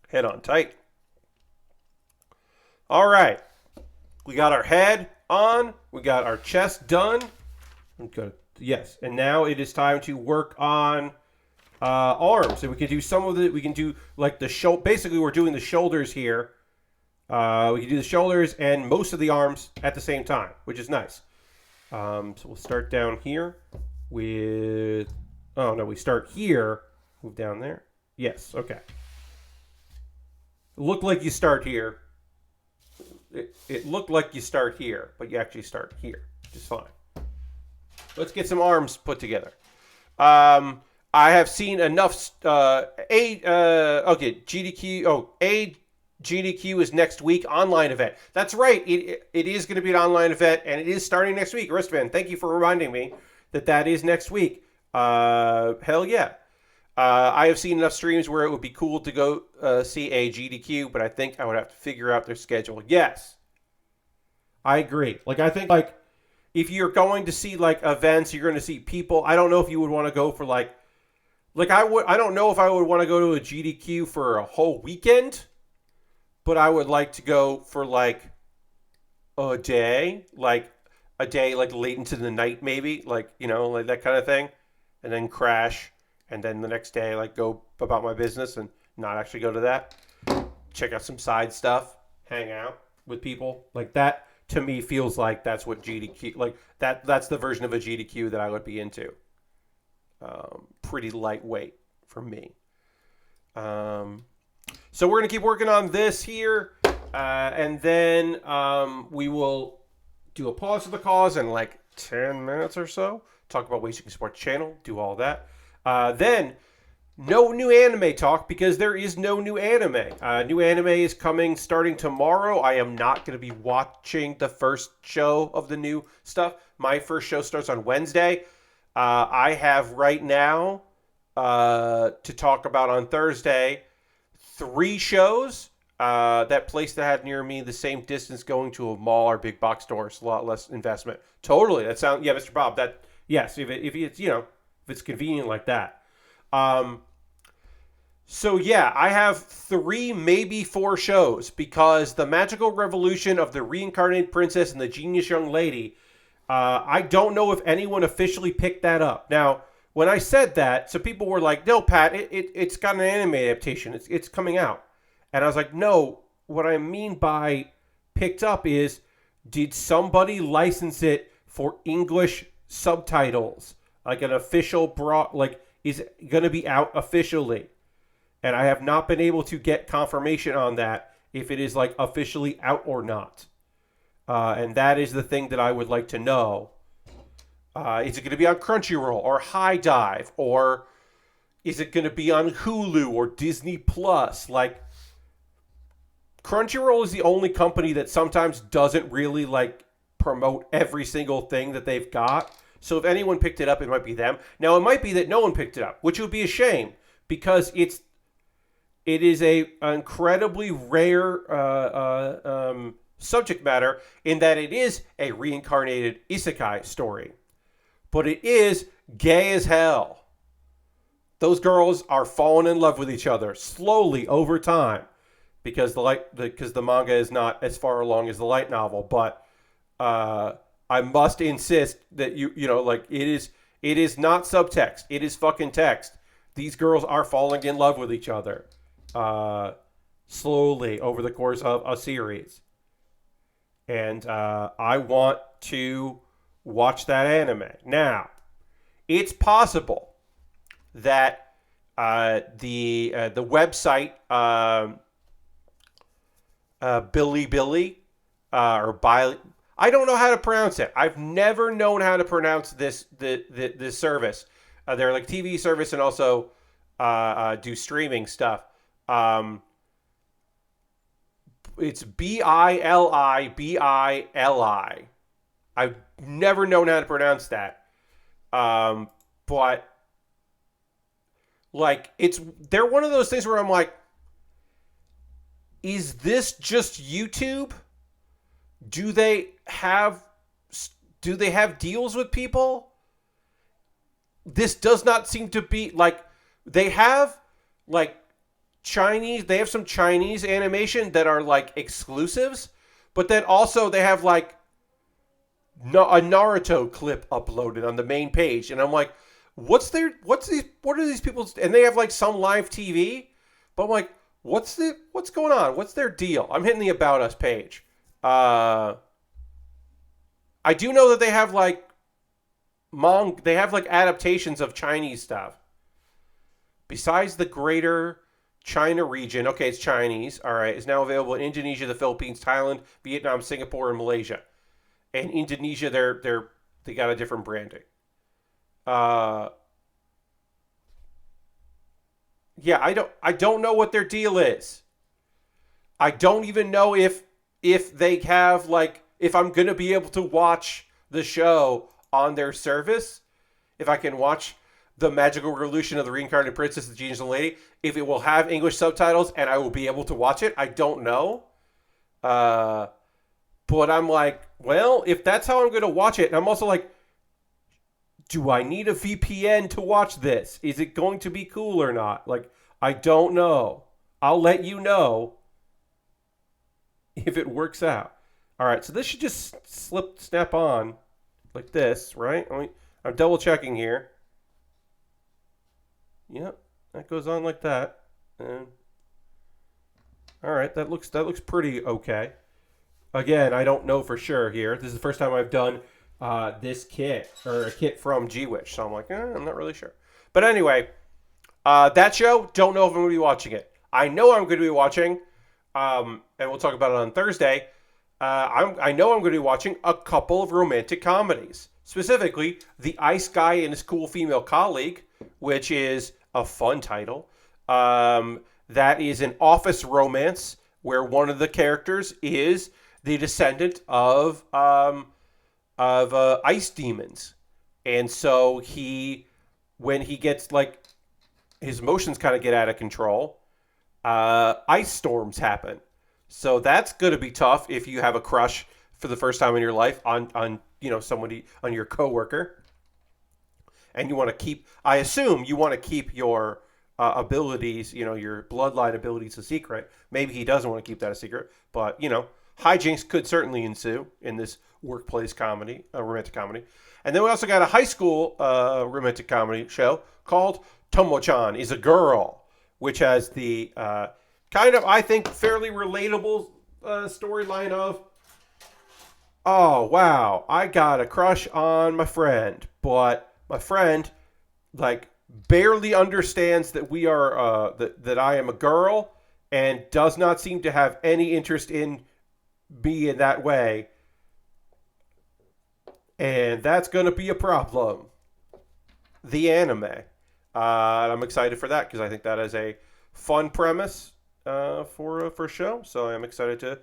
Head on tight. All right. We got our head on. We got our chest done. Okay. Yes. And now it is time to work on arms. And we can do some of it. We can do like the shoulder. Basically, we're doing the shoulders here. We can do the shoulders and most of the arms at the same time, which is nice. So we'll start down here with... Oh, no, we start here. Move down there. Yes, okay. Looked like you start here. It looked like you start here, but you actually start here, which is fine. Let's get some arms put together. I have seen enough... GDQ... Oh, GDQ is next week, online event. That's right. It is going to be an online event, and it is starting next week. Wristband, thank you for reminding me that is next week. Hell yeah. I have seen enough streams where it would be cool to go see a GDQ, but I think I would have to figure out their schedule. Yes. I agree. Like, I think, like, if you're going to see, like, events, you're going to see people. I don't know if you would want to go for, I don't know if I would want to go to a GDQ for a whole weekend. But I would like to go for like a day like late into the night, maybe like that kind of thing, and then crash, and then the next day like go about my business and not actually go to that. Check out some side stuff, hang out with people like that. To me, feels like that's what GDQ like that. That's the version of a GDQ that I would be into. Pretty lightweight for me. So we're going to keep working on this here. And then we will do a pause for the cause in like 10 minutes or so. Talk about ways you can support the channel. Do all that. Then no new anime talk because there is no new anime. New anime is coming starting tomorrow. I am not going to be watching the first show of the new stuff. My first show starts on Wednesday. I have right now to talk about on Thursday 3 shows that place that had near me the same distance going to a mall or big box store. It's a lot less investment. Totally. That sounds, yeah, Mr. Bob, that, yes, if it's, if it's convenient like that. So yeah, I have 3, maybe 4 shows because the magical revolution of the reincarnated princess and the genius young lady, I don't know if anyone officially picked that up. Now, when I said that, so people were like, no, Pat, it's got an anime adaptation. It's coming out. And I was like, no, what I mean by picked up is, did somebody license it for English subtitles? Like an official is it going to be out officially? And I have not been able to get confirmation on that, if it is like officially out or not. And that is the thing that I would like to know. Is it going to be on Crunchyroll or High Dive, or is it going to be on Hulu or Disney Plus? Like, Crunchyroll is the only company that sometimes doesn't really like promote every single thing that they've got. So if anyone picked it up, it might be them. Now it might be that no one picked it up, which would be a shame because it is a incredibly rare subject matter in that it is a reincarnated isekai story, but it is gay as hell. Those girls are falling in love with each other slowly over time. Because the manga is not as far along as the light novel, but I must insist that it is not subtext. It is fucking text. These girls are falling in love with each other slowly over the course of a series, and I want to watch that anime. Now, it's possible that the website. Billy or Biley. I don't know how to pronounce it. I've never known how to pronounce this service. They're like TV service and also do streaming stuff. It's Bilibili. I've never known how to pronounce that. But like they're one of those things where I'm like, is this just YouTube? Do they have deals with people? This does not seem to be like they have like Chinese. They have some Chinese animation that are like exclusives, but then also they have like a Naruto clip uploaded on the main page, and I'm like, what are these people? And they have like some live TV, but I'm like, what's going on? What's their deal? I'm hitting the About Us page. I do know that they have like adaptations of Chinese stuff. Besides the greater China region, okay, it's Chinese, all right, is now available in Indonesia, the Philippines, Thailand, Vietnam, Singapore, and Malaysia. And Indonesia, they got a different branding. Yeah, I don't know what their deal is. I don't even know if they have like, if I'm gonna be able to watch the show on their service, if I can watch the magical revolution of the reincarnated princess, the genius and lady, if it will have English subtitles and I will be able to watch it. I don't know. But I'm like, well, if that's how I'm gonna watch it, and I'm also like, do I need a VPN to watch this? Is it going to be cool or not? Like, I don't know. I'll let you know if it works out. All right, so this should just snap on like this, right? I'm double checking here. Yep, that goes on like that. And all right, that looks pretty okay. Again, I don't know for sure here. This is the first time I've done this kit, or a kit from G-Witch, so I'm like, I'm not really sure. But anyway, that show, don't know if I'm going to be watching it. I know I'm going to be watching, and we'll talk about it on Thursday. I know I'm going to be watching a couple of romantic comedies, specifically The Ice Guy and His Cool Female Colleague, which is a fun title. That is an office romance where one of the characters is the descendant of ice demons, and so when he gets like his emotions kind of get out of control, ice storms happen. So that's going to be tough if you have a crush for the first time in your life on somebody, on your coworker, and you want to keep. I assume you want to keep your abilities, your bloodline abilities, a secret. Maybe he doesn't want to keep that a secret, but hijinks could certainly ensue in this workplace comedy, romantic comedy. And then we also got a high school romantic comedy show called Tomo-chan is a Girl, which has the kind of, I think, fairly relatable storyline of, oh, wow, I got a crush on my friend, but my friend, like, barely understands that we are, that I am a girl and does not seem to have any interest in me in that way. And that's going to be a problem. The anime. And I'm excited for that because I think that is a fun premise for a show. So I'm excited to,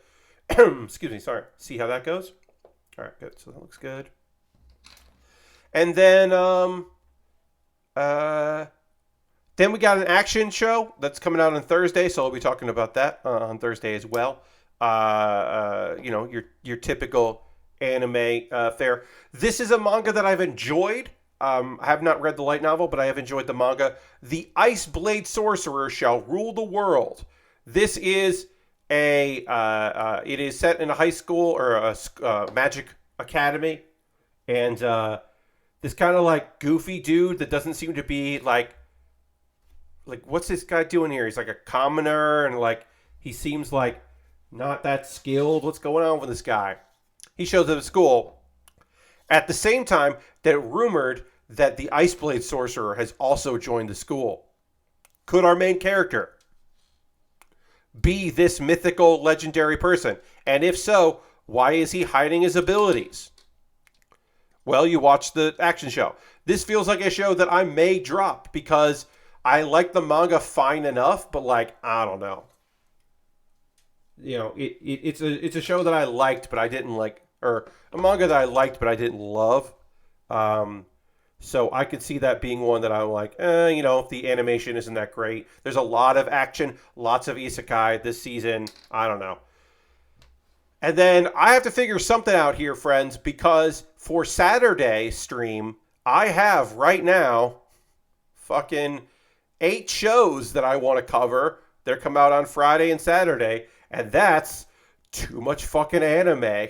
excuse me, sorry, see how that goes. All right, good. So that looks good. And then we got an action show that's coming out on Thursday, so I'll be talking about that on Thursday as well. Your typical anime fare. This is a manga that I've enjoyed. I have not read the light novel, but I have enjoyed the manga. The Ice Blade Sorcerer Shall Rule the World. This is it is set in a high school or a magic academy, and this kind of like goofy dude that doesn't seem to be like what's this guy doing here? He's like a commoner, and like he seems like not that skilled. What's going on with this guy? He shows up at school at the same time that rumored that the Ice Blade Sorcerer has also joined the school. Could our main character be this mythical, legendary person? And if so, why is he hiding his abilities? Well, you watch the action show. This feels like a show that I may drop because I like the manga fine enough, but I don't know. It's a show that I liked, but I didn't like, or a manga that I liked, but I didn't love. So I could see that being one that I'm like, the animation isn't that great. There's a lot of action, lots of isekai this season. I don't know. And then I have to figure something out here, friends, because for Saturday stream, I have right now fucking 8 shows that I want to cover. They're come out on Friday and Saturday, and that's too much fucking anime.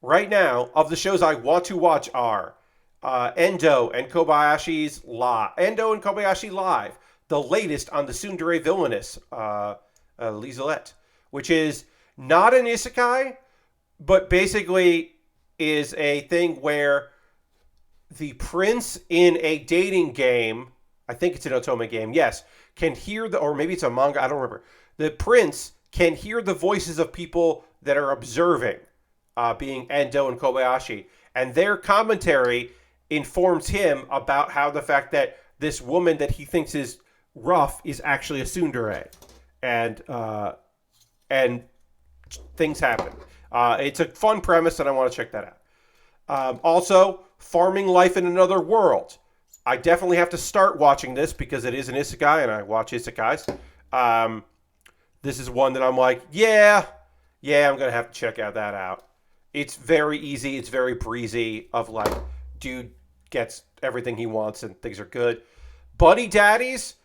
Right now, of the shows I want to watch are Endo and Kobayashi's Live. Endo and Kobayashi Live, the latest on the tsundere villainess, Lizelette, which is not an isekai, but basically is a thing where the prince in a dating game, I think it's an otome game, yes, can hear or maybe it's a manga, I don't remember. The prince can hear the voices of people that are observing, being Endo and Kobayashi. And their commentary informs him about how the fact that this woman that he thinks is rough is actually a tsundere. And things happen. It's a fun premise, and I want to check that out. Also, Farming Life in Another World. I definitely have to start watching this because it is an isekai, and I watch isekais. This is one that I'm like, yeah, I'm going to have to check that out. It's very easy. It's very breezy of dude gets everything he wants and things are good. Buddy Daddies.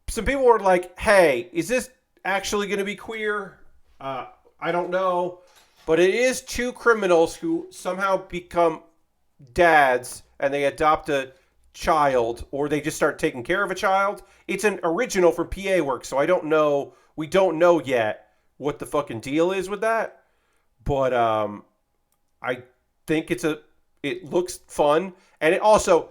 Some people were like, hey, is this actually going to be queer? I don't know. But it is 2 criminals who somehow become dads and they adopt a child, or they just start taking care of a child. It's an original from PA Works, so I don't know. We don't know yet what the fucking deal is with that. But I think it looks fun, and it also,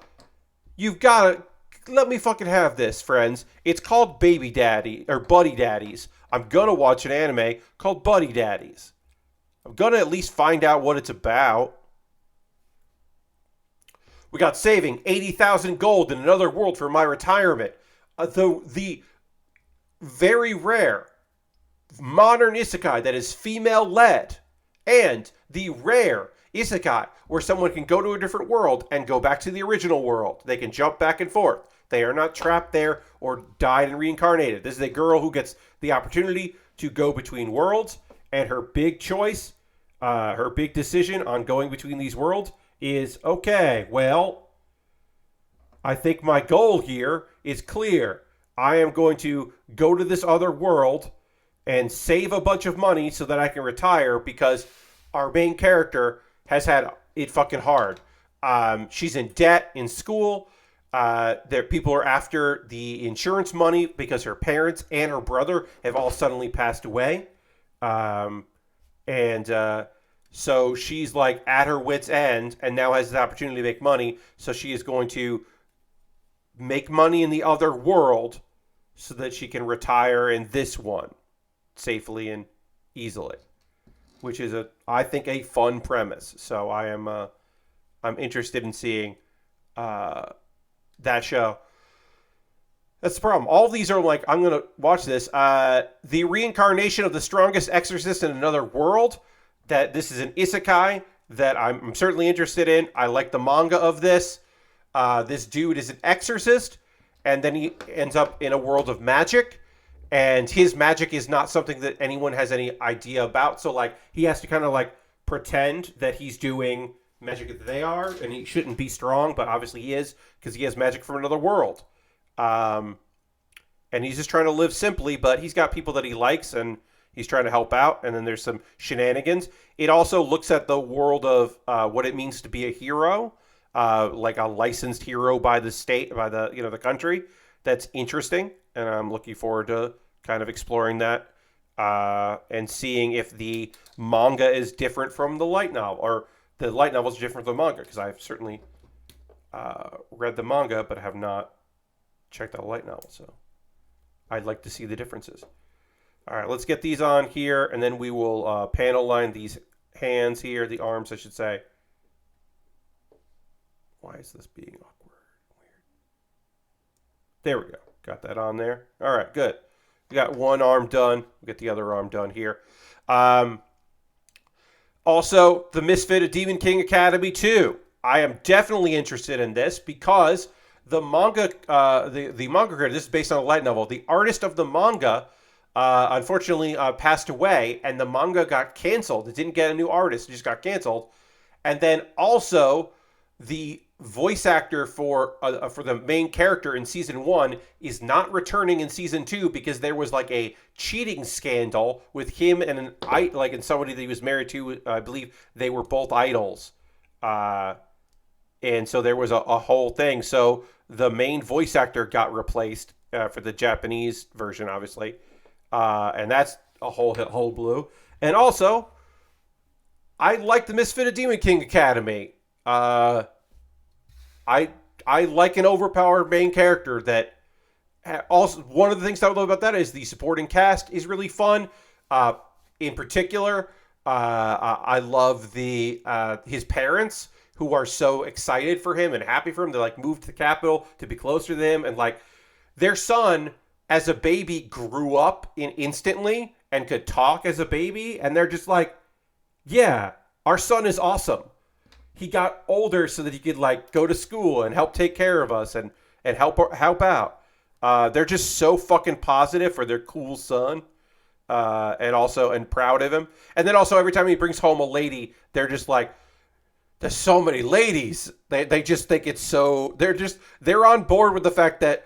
you've got let me fucking have this, friends. It's called Baby Daddy or Buddy Daddies. I'm gonna watch an anime called Buddy Daddies. I'm gonna at least find out what it's about. We got saving 80,000 gold in another world for my retirement. The very rare modern isekai that is female led, and the rare isekai where someone can go to a different world and go back to the original world. They can jump back and forth. They are not trapped there or died and reincarnated. This is a girl who gets the opportunity to go between worlds, and her big choice, her big decision on going between these worlds is, okay, well, I think my goal here is clear. I am going to go to this other world and save a bunch of money so that I can retire, because our main character has had it fucking hard. She's in debt in school. There, people are after the insurance money because her parents and her brother have all suddenly passed away. So she's like at her wit's end and now has the opportunity to make money. So she is going to make money in the other world so that she can retire in this one safely and easily, which is I think a fun premise. So I'm interested in seeing that show. That's the problem. All these are like, I'm going to watch this. The reincarnation of the strongest exorcist in another world. That this is an isekai that I'm certainly interested in. I like the manga of this. This dude is an exorcist, and then he ends up in a world of magic, and his magic is not something that anyone has any idea about. So like he has to kind of like pretend that he's doing magic that they are, and he shouldn't be strong, but obviously he is because he has magic from another world. And he's just trying to live simply, but he's got people that he likes, and he's trying to help out, and then there's some shenanigans. It also looks at the world of what it means to be a hero, like a licensed hero by the state, by the the country. That's interesting, and I'm looking forward to kind of exploring that and seeing if the manga is different from the light novel, or the light novel is different from the manga, because I've certainly read the manga, but have not checked out the light novel, so I'd like to see the differences. All right, let's get these on here, and then we will panel line these hands here, the arms, I should say. Why is this being awkward? Weird. There we go. Got that on there. All right, good. We got one arm done. We'll get the other arm done here. Also, The Misfit of Demon King Academy 2. I am definitely interested in this because the manga, the manga creator, this is based on a light novel. The artist of the manga unfortunately passed away, and the manga got canceled. It didn't get a new artist. It just got canceled. And then also, the voice actor for the main character in season 1 is not returning in season 2 because there was like a cheating scandal with him and and somebody that he was married to. I believe they were both idols. And so there was a whole thing. So the main voice actor got replaced for the Japanese version, obviously. And that's a whole blue. And also, I like the Misfit of Demon King Academy. I like an overpowered main character that also, one of the things I love about that is the supporting cast is really fun. In particular, I love his parents, who are so excited for him and happy for him. They like moved to the capital to be closer to them, and like their son as a baby grew up instantly and could talk as a baby, and they're just like, yeah, our son is awesome. He got older so that he could like go to school and help take care of us and help out. They're just so fucking positive for their cool son, and proud of him. And then also every time he brings home a lady, they're just like, there's so many ladies. They just think it's so, they're on board with the fact that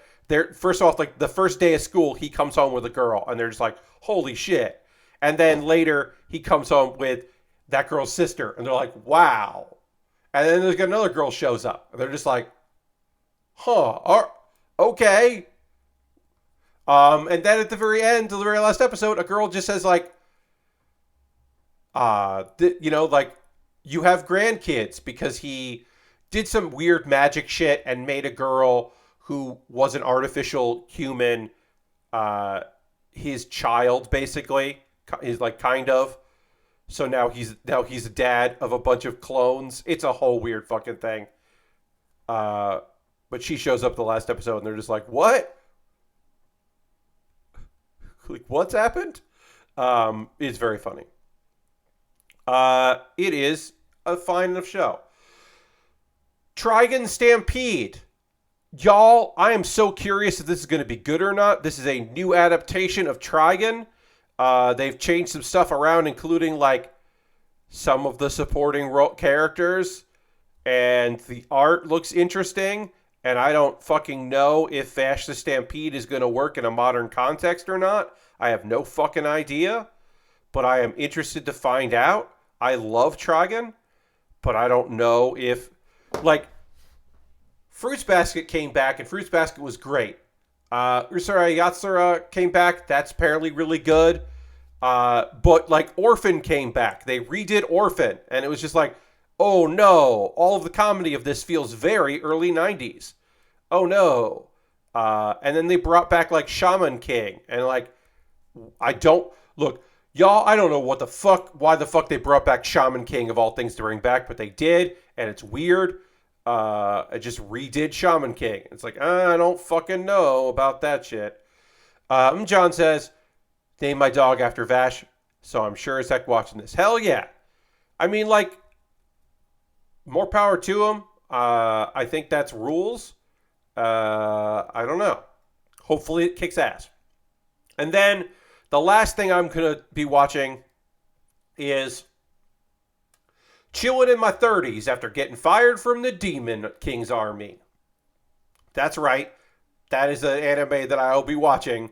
first off, like the first day of school, he comes home with a girl, and they're just like, holy shit. And then later he comes home with that girl's sister, and they're like, wow. And then there's another girl shows up, and they're just like, huh, okay. And then at the very end, the very last episode, a girl just says like, like, you have grandkids, because he did some weird magic shit and made a girl who was an artificial human, his child basically is like kind of. So now he's a dad of a bunch of clones. It's a whole weird fucking thing. But she shows up the last episode and they're just like, what? Like, what's happened? It's very funny. It is a fine enough show. Trigun Stampede. Y'all, I am so curious if this is going to be good or not. This is a new adaptation of Trigun. They've changed some stuff around, including like some of the supporting characters, and the art looks interesting. And I don't fucking know if Vash the Stampede is going to work in a modern context or not. I have no fucking idea, but I am interested to find out. I love Trigun, but I don't know if, like, Fruits Basket came back, and Fruits Basket was great. Usura Yatsura came back. That's apparently really good. But, like, Orphan came back. They redid Orphan, and it was just like, oh, no. All of the comedy of this feels very early 90s. Oh, no. And then they brought back, like, Shaman King. And, like, look, y'all, I don't know why the fuck they brought back Shaman King of all things to bring back, but they did, and it's weird. I just redid Shaman King. It's like, I don't fucking know about that shit. John says, name my dog after Vash, so I'm sure as heck watching this. Hell yeah. I mean, like, more power to him. I think that's rules. I don't know. Hopefully it kicks ass. And then the last thing I'm going to be watching is Chilling in My 30s After Getting Fired from the Demon King's Army. That's right. That is an anime that I'll be watching.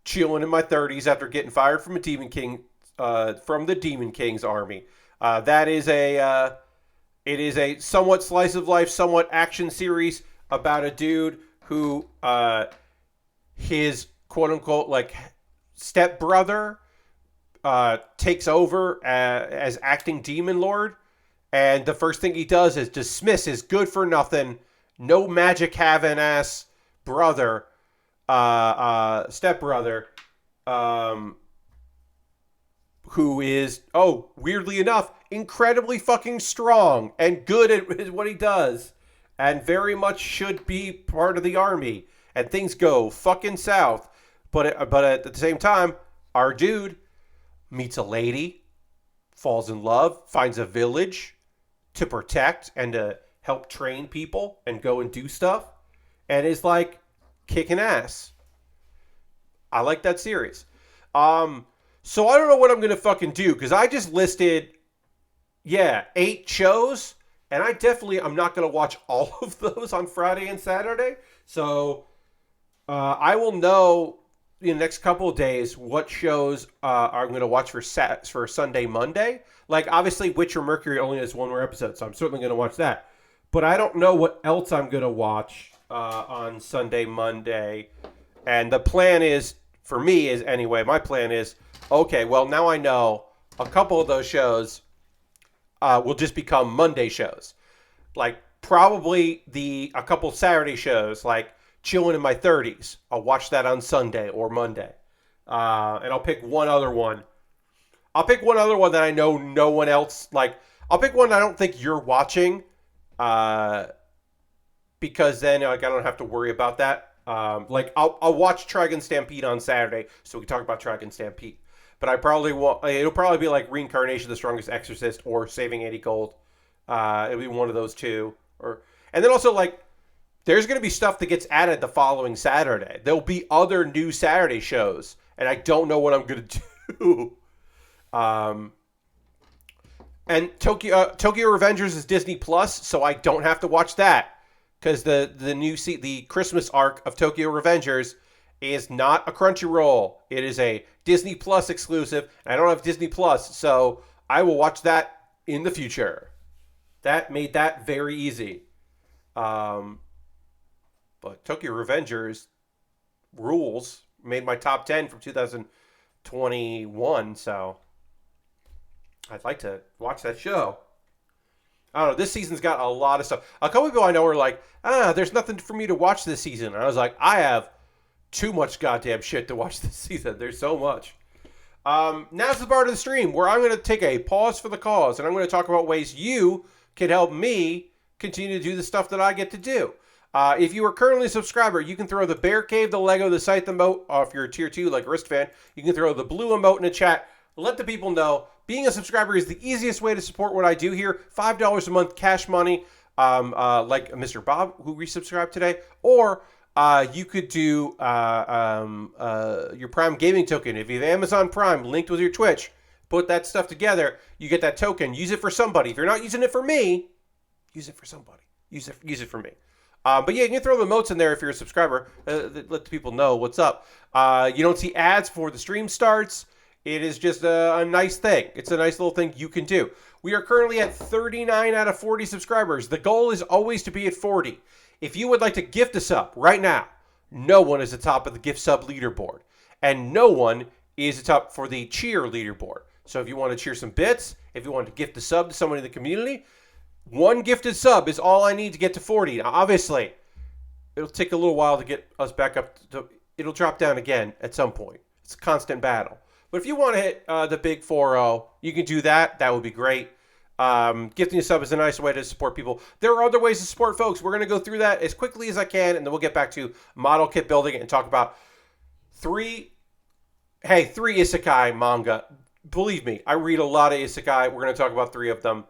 Chilling in My 30s After Getting Fired from from the Demon King's Army. That is it is a somewhat slice of life, somewhat action series about a dude who his quote unquote like stepbrother takes over as acting demon lord, and the first thing he does is dismiss his good for nothing, no magic having ass brother, stepbrother, who is, weirdly enough, incredibly fucking strong and good at what he does, and very much should be part of the army, and things go fucking south. But at the same time, our dude meets a lady, falls in love, finds a village to protect and to help train people and go and do stuff, and is like kicking ass. I like that series. So I don't know what I'm going to fucking do, because I just listed, 8 shows, and I'm not going to watch all of those on Friday and Saturday. So I will know in the next couple of days what shows I'm going to watch for Sunday, Monday. Like, obviously, Witcher Mercury only has one more episode, so I'm certainly going to watch that. But I don't know what else I'm going to watch on Sunday, Monday. And the plan is, for me, my plan is, okay, well, now I know a couple of those shows will just become Monday shows. Like, probably a couple Saturday shows, like Chilling in My 30s. I'll watch that on Sunday or Monday. And I'll pick one other one. I'll pick one other one that I know no one else, like, I'll pick one I don't think you're watching, because then, like, I don't have to worry about that. Like, I'll watch Trigun Stampede on Saturday, so we can talk about Trigun Stampede. But it'll probably be like Reincarnation, The Strongest Exorcist, or Saving Andy Gold. It'll be one of those two. And then also, like, there's going to be stuff that gets added the following Saturday. There'll be other new Saturday shows, and I don't know what I'm going to do. And Tokyo Revengers is Disney Plus, so I don't have to watch that, because the Christmas arc of Tokyo Revengers is not a Crunchyroll. It is a Disney Plus exclusive. And I don't have Disney Plus, so I will watch that in the future. That made that very easy. But Tokyo Revengers rules. Made my top 10 from 2021, so I'd like to watch that show. I don't know. This season's got a lot of stuff. A couple people I know are like, there's nothing for me to watch this season. And I was like, I have too much goddamn shit to watch this season. There's so much. Now's the part of the stream where I'm going to take a pause for the cause, and I'm going to talk about ways you can help me continue to do the stuff that I get to do. If you are currently a subscriber, you can throw the Bear Cave, the Lego, the Scythe emote. If you're a tier 2 like a Wrist fan, you can throw the blue emote in the chat. Let the people know being a subscriber is the easiest way to support what I do here. $5 a month cash money, like Mr. Bob, who resubscribed today. Or you could do your Prime Gaming token. If you have Amazon Prime linked with your Twitch, put that stuff together. You get that token. Use it for somebody. If you're not using it for me, use it for somebody. Use it for me. But yeah, you can throw the emotes in there if you're a subscriber. Let the people know what's up. You don't see ads before the stream starts. It is just a nice thing. It's a nice little thing you can do. We are currently at 39 out of 40 subscribers. The goal is always to be at 40. If you would like to gift a sub right now, no one is at the top of the gift sub leaderboard. And no one is at the top for the cheer leaderboard. So if you want to cheer some bits, if you want to gift a sub to someone in the community, one gifted sub is all I need to get to 40. Now, obviously, it'll take a little while to get us back up. It'll drop down again at some point. It's a constant battle. But if you want to hit the big 4-0, you can do that. That would be great. Gifting a sub is a nice way to support people. There are other ways to support folks. We're going to go through that as quickly as I can, and then we'll get back to model kit building and talk about three isekai manga. Believe me, I read a lot of isekai. We're going to talk about 3 of them.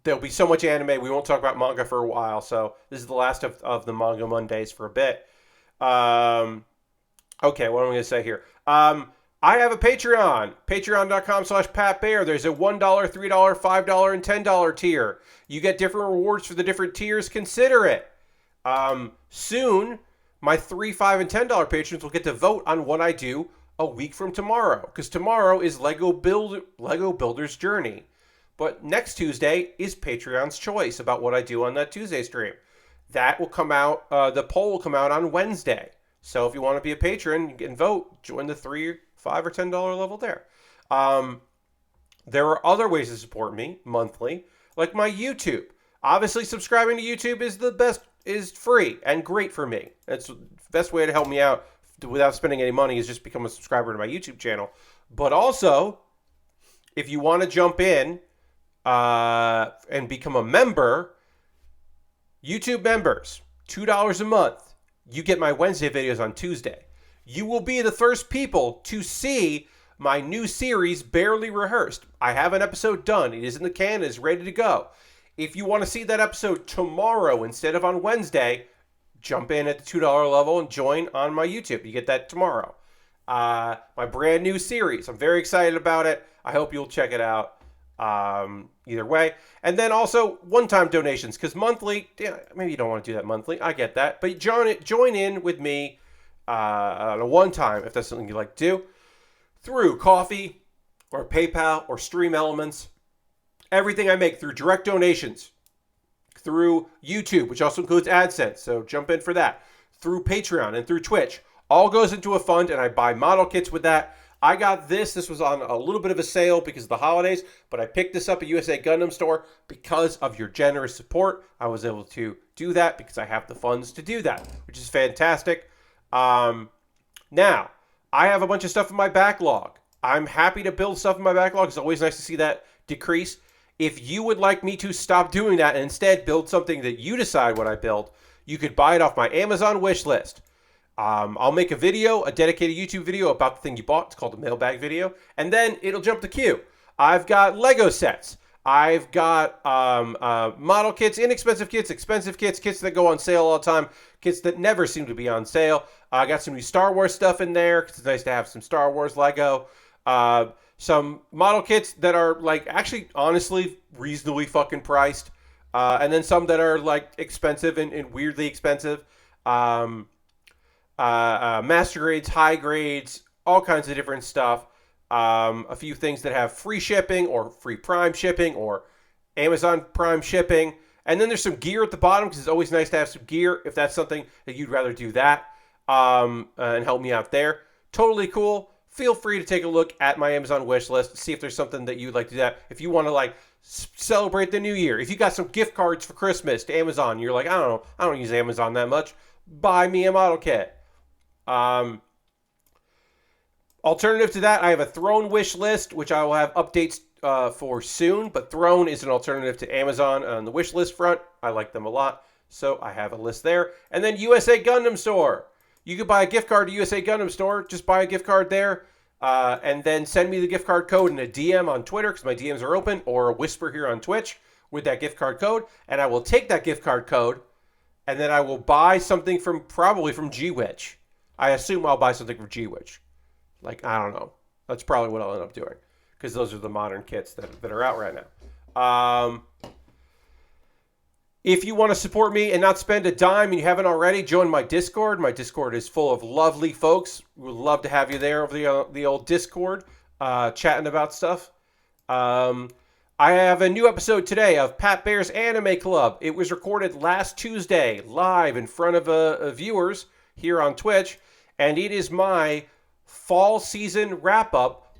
There'll be so much anime. We won't talk about manga for a while, so this is the last of the Manga Mondays for a bit. Okay, what am I going to say here? I have a Patreon, patreon.com/PatBaer. There's a $1, $3, $5, and $10 tier. You get different rewards for the different tiers. Consider it. Soon, my $3, $5, and $10 patrons will get to vote on what I do a week from tomorrow, because tomorrow is Lego Builder's Journey. But next Tuesday is Patreon's choice about what I do on that Tuesday stream. That will come out, the poll will come out on Wednesday. So if you want to be a patron, you can vote. Join the $3, $5, or $10 level there. There are other ways to support me monthly, like my YouTube. Obviously, subscribing to YouTube is free and great for me. It's the best way to help me out without spending any money is just become a subscriber to my YouTube channel. But also, if you want to jump in and become a member, YouTube members, $2 a month. You get my Wednesday videos on Tuesday. You will be the first people to see my new series, Barely Rehearsed. I have an episode done. It is in the can. It is ready to go. If you want to see that episode tomorrow instead of on Wednesday, jump in at the $2 level and join on my YouTube. You get that tomorrow. My brand new series. I'm very excited about it. I hope you'll check it out. Either way. And then also one-time donations, because monthly, maybe you don't want to do that monthly. I get that. But join in with me on a one-time, if that's something you'd like to do, through Coffee or PayPal or Stream Elements. Everything I make through direct donations, through YouTube, which also includes AdSense, so jump in for that, through Patreon and through Twitch, all goes into a fund, and I buy model kits with that. I got this. This was on a little bit of a sale because of the holidays, but I picked this up at USA Gundam Store because of your generous support. I was able to do that because I have the funds to do that, which is fantastic. Now, I have a bunch of stuff in my backlog. I'm happy to build stuff in my backlog. It's always nice to see that decrease. If you would like me to stop doing that and instead build something that you decide what I build, you could buy it off my Amazon wish list. I'll make a video, a dedicated YouTube video about the thing you bought. It's called a mailbag video. And then it'll jump the queue. I've got Lego sets. I've got model kits, inexpensive kits, expensive kits, kits that go on sale all the time, kits that never seem to be on sale. I got some new Star Wars stuff in there because it's nice to have some Star Wars Lego. Some model kits that are, like, actually, honestly, reasonably fucking priced. And then some that are, like, expensive and weirdly expensive. Master grades, high grades, all kinds of different stuff. A few things that have free shipping or free Prime shipping or Amazon Prime shipping. And then there's some gear at the bottom because it's always nice to have some gear if that's something that you'd rather do that and help me out there. Totally cool. Feel free to take a look at my Amazon wish list, see if there's something that you'd like to do that. If you want to, like, celebrate the new year. If you got some gift cards for Christmas to Amazon, you're like, I don't know, I don't use Amazon that much. Buy me a model kit. Alternative to that, I have a Throne wish list, which I will have updates for soon. But Throne is an alternative to Amazon on the wish list front. I like them a lot, so I have a list there. And then USA Gundam Store. You could buy a gift card to USA Gundam Store. Just buy a gift card there, and then send me the gift card code in a DM on Twitter, because my DMs are open, or a whisper here on Twitch with that gift card code, and I will take that gift card code, and then I will buy something probably from G-Witch. I assume I'll buy something from G-Witch. Like, I don't know. That's probably what I'll end up doing, because those are the modern kits that are out right now. If you want to support me and not spend a dime and you haven't already, join my Discord. My Discord is full of lovely folks. We would love to have you there over the old Discord, chatting about stuff. I have a new episode today of Pat Baer's Anime Club. It was recorded last Tuesday, live in front of viewers here on Twitch, and it is my fall season wrap-up,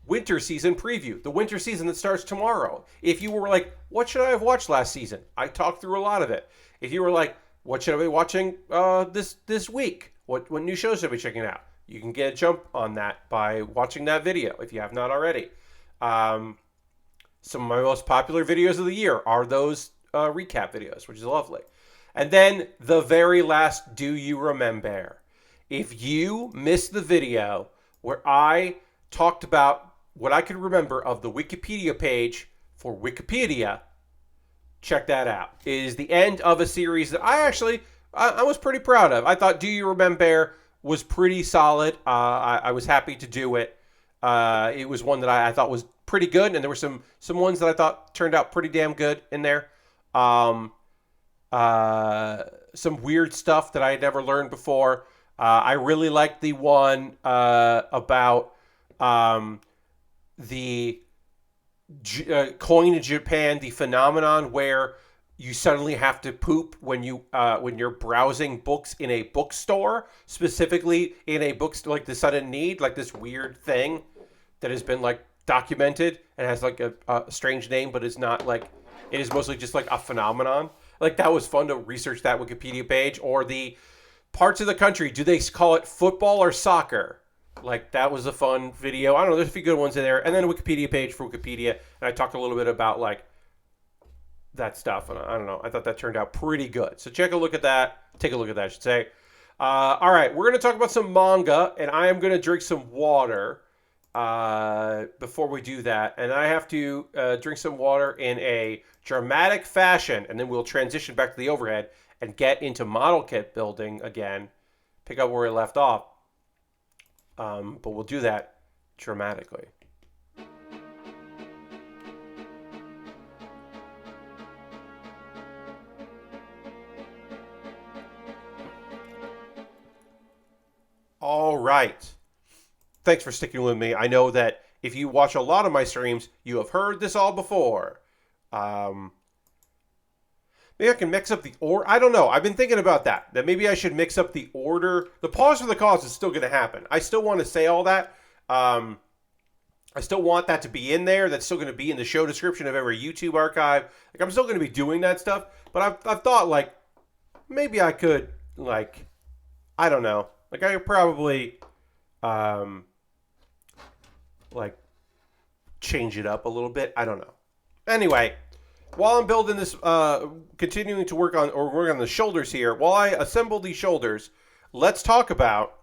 winter season preview. The winter season that starts tomorrow. If you were like, what should I have watched last season? I talked through a lot of it. If you were like, what should I be watching this week? What new shows should I be checking out? You can get a jump on that by watching that video if you have not already. Some of my most popular videos of the year are those recap videos, which is lovely. And then the very last Do You Remembaer. If you missed the video where I talked about what I could remember of the Wikipedia page for Wikipedia, check that out. It is the end of a series that I was pretty proud of. I thought Do You Remembaer was pretty solid. I was happy to do it. It was one that I thought was pretty good, and there were some ones that I thought turned out pretty damn good in there. Some weird stuff that I had never learned before. I really liked the one about the coin in Japan, the phenomenon where you suddenly have to poop when you're browsing books in a bookstore, specifically in a bookstore, like the sudden need, like this weird thing that has been like documented and has like a strange name, but it's not like, it is mostly just like a phenomenon. Like, that was fun to research that Wikipedia page. Or the parts of the country, do they call it football or soccer? Like, that was a fun video. I don't know, there's a few good ones in there. And then a Wikipedia page for Wikipedia. And I talked a little bit about, like, that stuff. And I don't know, I thought that turned out pretty good. So check a look at that. Take a look at that, I should say. All right, we're going to talk about some manga. And I am going to drink some water before we do that. And I have to drink some water in a dramatic fashion. And then we'll transition back to the overhead and get into model kit building again. Pick up where we left off. But we'll do that dramatically. All right. Thanks for sticking with me. I know that if you watch a lot of my streams, you have heard this all before. Maybe I can mix up the order. I don't know. I've been thinking about that. That maybe I should mix up the order. The pause for the cause is still going to happen. I still want to say all that. I still want that to be in there. That's still going to be in the show description of every YouTube archive. Like, I'm still going to be doing that stuff. But I've thought, like, maybe I could, like, I don't know. Like, I could probably, like, change it up a little bit. I don't know. Anyway, while I'm building this, continuing to work on the shoulders here, while I assemble these shoulders, let's talk about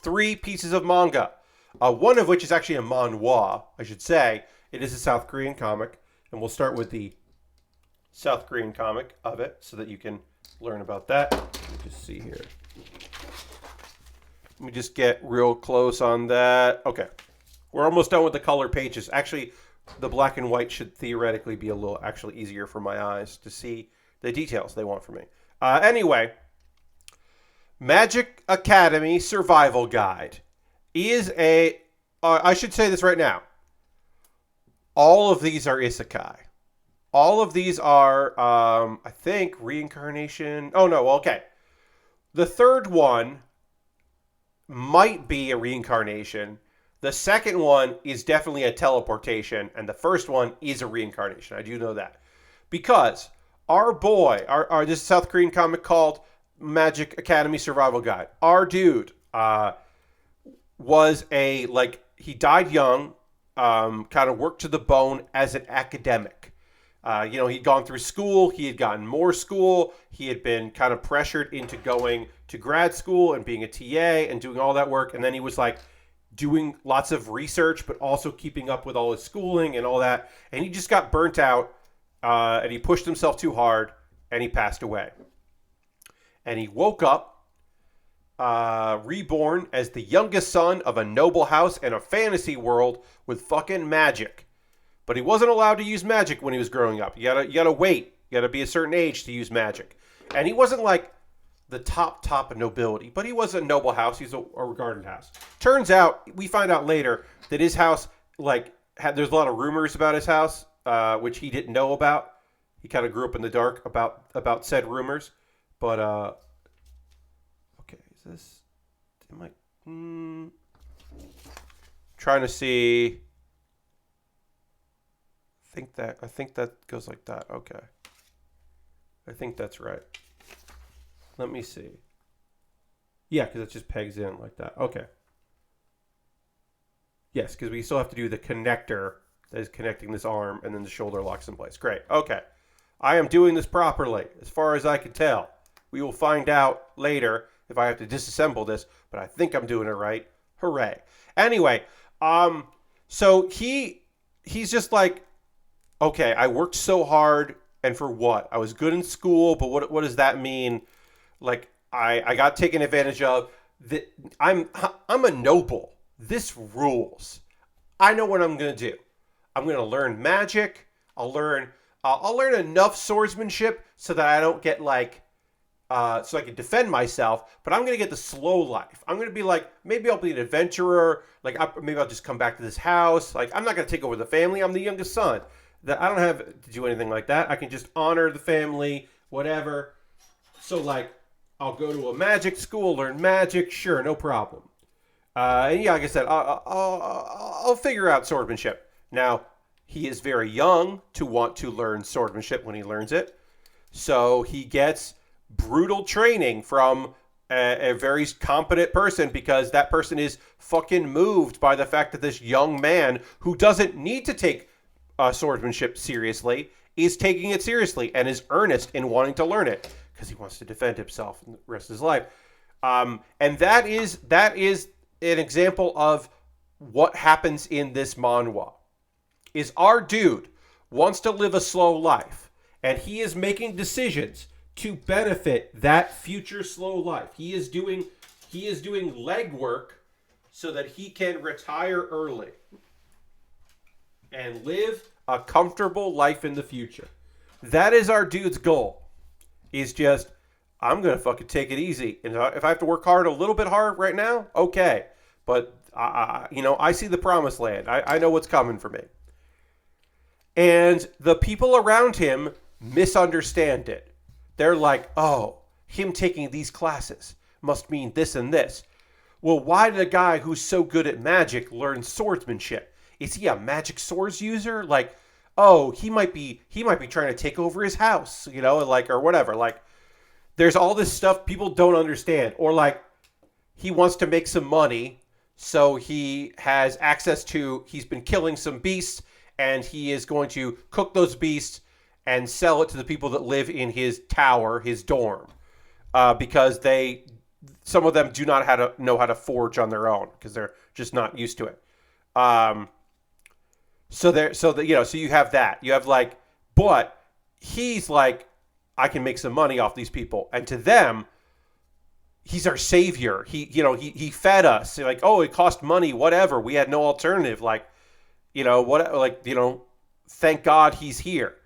3 pieces of manga. One of which is actually a manhwa, I should say. It is a South Korean comic, and we'll start with the South Korean comic of it so that you can learn about that. Let me just see here. Let me just get real close on that. Okay. We're almost done with the color pages. Actually, the black and white should theoretically be a little actually easier for my eyes to see the details they want from me. Anyway, Magic Academy Survival Guide is a... I should say this right now. All of these are isekai. All of these are, I think, reincarnation. Oh, no, okay. The third one might be a reincarnation. The second one is definitely a teleportation, and the first one is a reincarnation. I do know that. Because our boy, our this South Korean comic called Magic Academy Survival Guide, our dude was he died young, kind of worked to the bone as an academic. He'd gone through school, he had gotten more school, he had been kind of pressured into going to grad school and being a TA and doing all that work, and then he was like doing lots of research, but also keeping up with all his schooling and all that, and he just got burnt out, and he pushed himself too hard, and he passed away. And he woke up, reborn as the youngest son of a noble house in a fantasy world with fucking magic. But he wasn't allowed to use magic when he was growing up. You gotta wait. You gotta be a certain age to use magic. And he wasn't like the top of nobility, but he was a noble house. He's a regarded house. Turns out, we find out later that his house, there's a lot of rumors about his house, which he didn't know about. He kind of grew up in the dark about said rumors. But okay, is this? Am I trying to see? I think that goes like that. Okay. I think that's right. Let me see. Yeah, because it just pegs in like that. Okay. Yes, because we still have to do the connector that is connecting this arm, and then the shoulder locks in place. Great. Okay. I am doing this properly, as far as I can tell. We will find out later if I have to disassemble this, but I think I'm doing it right. Hooray. Anyway, so he's just like, okay, I worked so hard, and for what? I was good in school, but what does that mean? Like, I got taken advantage of. I'm a noble. This rules. I know what I'm gonna do. I'm gonna learn magic. I'll learn enough swordsmanship so that I don't get so I can defend myself. But I'm gonna get the slow life. I'm gonna be like, maybe I'll be an adventurer. Maybe I'll just come back to this house. I'm not gonna take over the family. I'm the youngest son. That I don't have to do anything like that. I can just honor the family, whatever. So I'll go to a magic school, learn magic, sure, no problem. And yeah, like I said, I'll figure out swordsmanship. Now, he is very young to want to learn swordsmanship when he learns it. So he gets brutal training from a very competent person, because that person is fucking moved by the fact that this young man who doesn't need to take swordsmanship seriously is taking it seriously and is earnest in wanting to learn it because he wants to defend himself the rest of his life. And that is an example of what happens in this manhwa. Is our dude wants to live a slow life, and he is making decisions to benefit that future slow life. He is doing legwork so that he can retire early and live a comfortable life in the future. That is our dude's goal. Is just, I'm going to fucking take it easy. And if I have to work hard, a little bit hard right now, okay. But, I see the promised land. I know what's coming for me. And the people around him misunderstand it. They're like, oh, him taking these classes must mean this and this. Well, why did a guy who's so good at magic learn swordsmanship? Is he a magic swords user? He might be trying to take over his house, or whatever. There's all this stuff people don't understand. Or he wants to make some money, so he has access to, he's been killing some beasts, and he is going to cook those beasts and sell it to the people that live in his tower, his dorm, because some of them do not know how to forge on their own because they're just not used to it. So you have that. You have but he's like, I can make some money off these people, and to them, he's our savior. He fed us. It cost money, whatever. We had no alternative. Thank God he's here.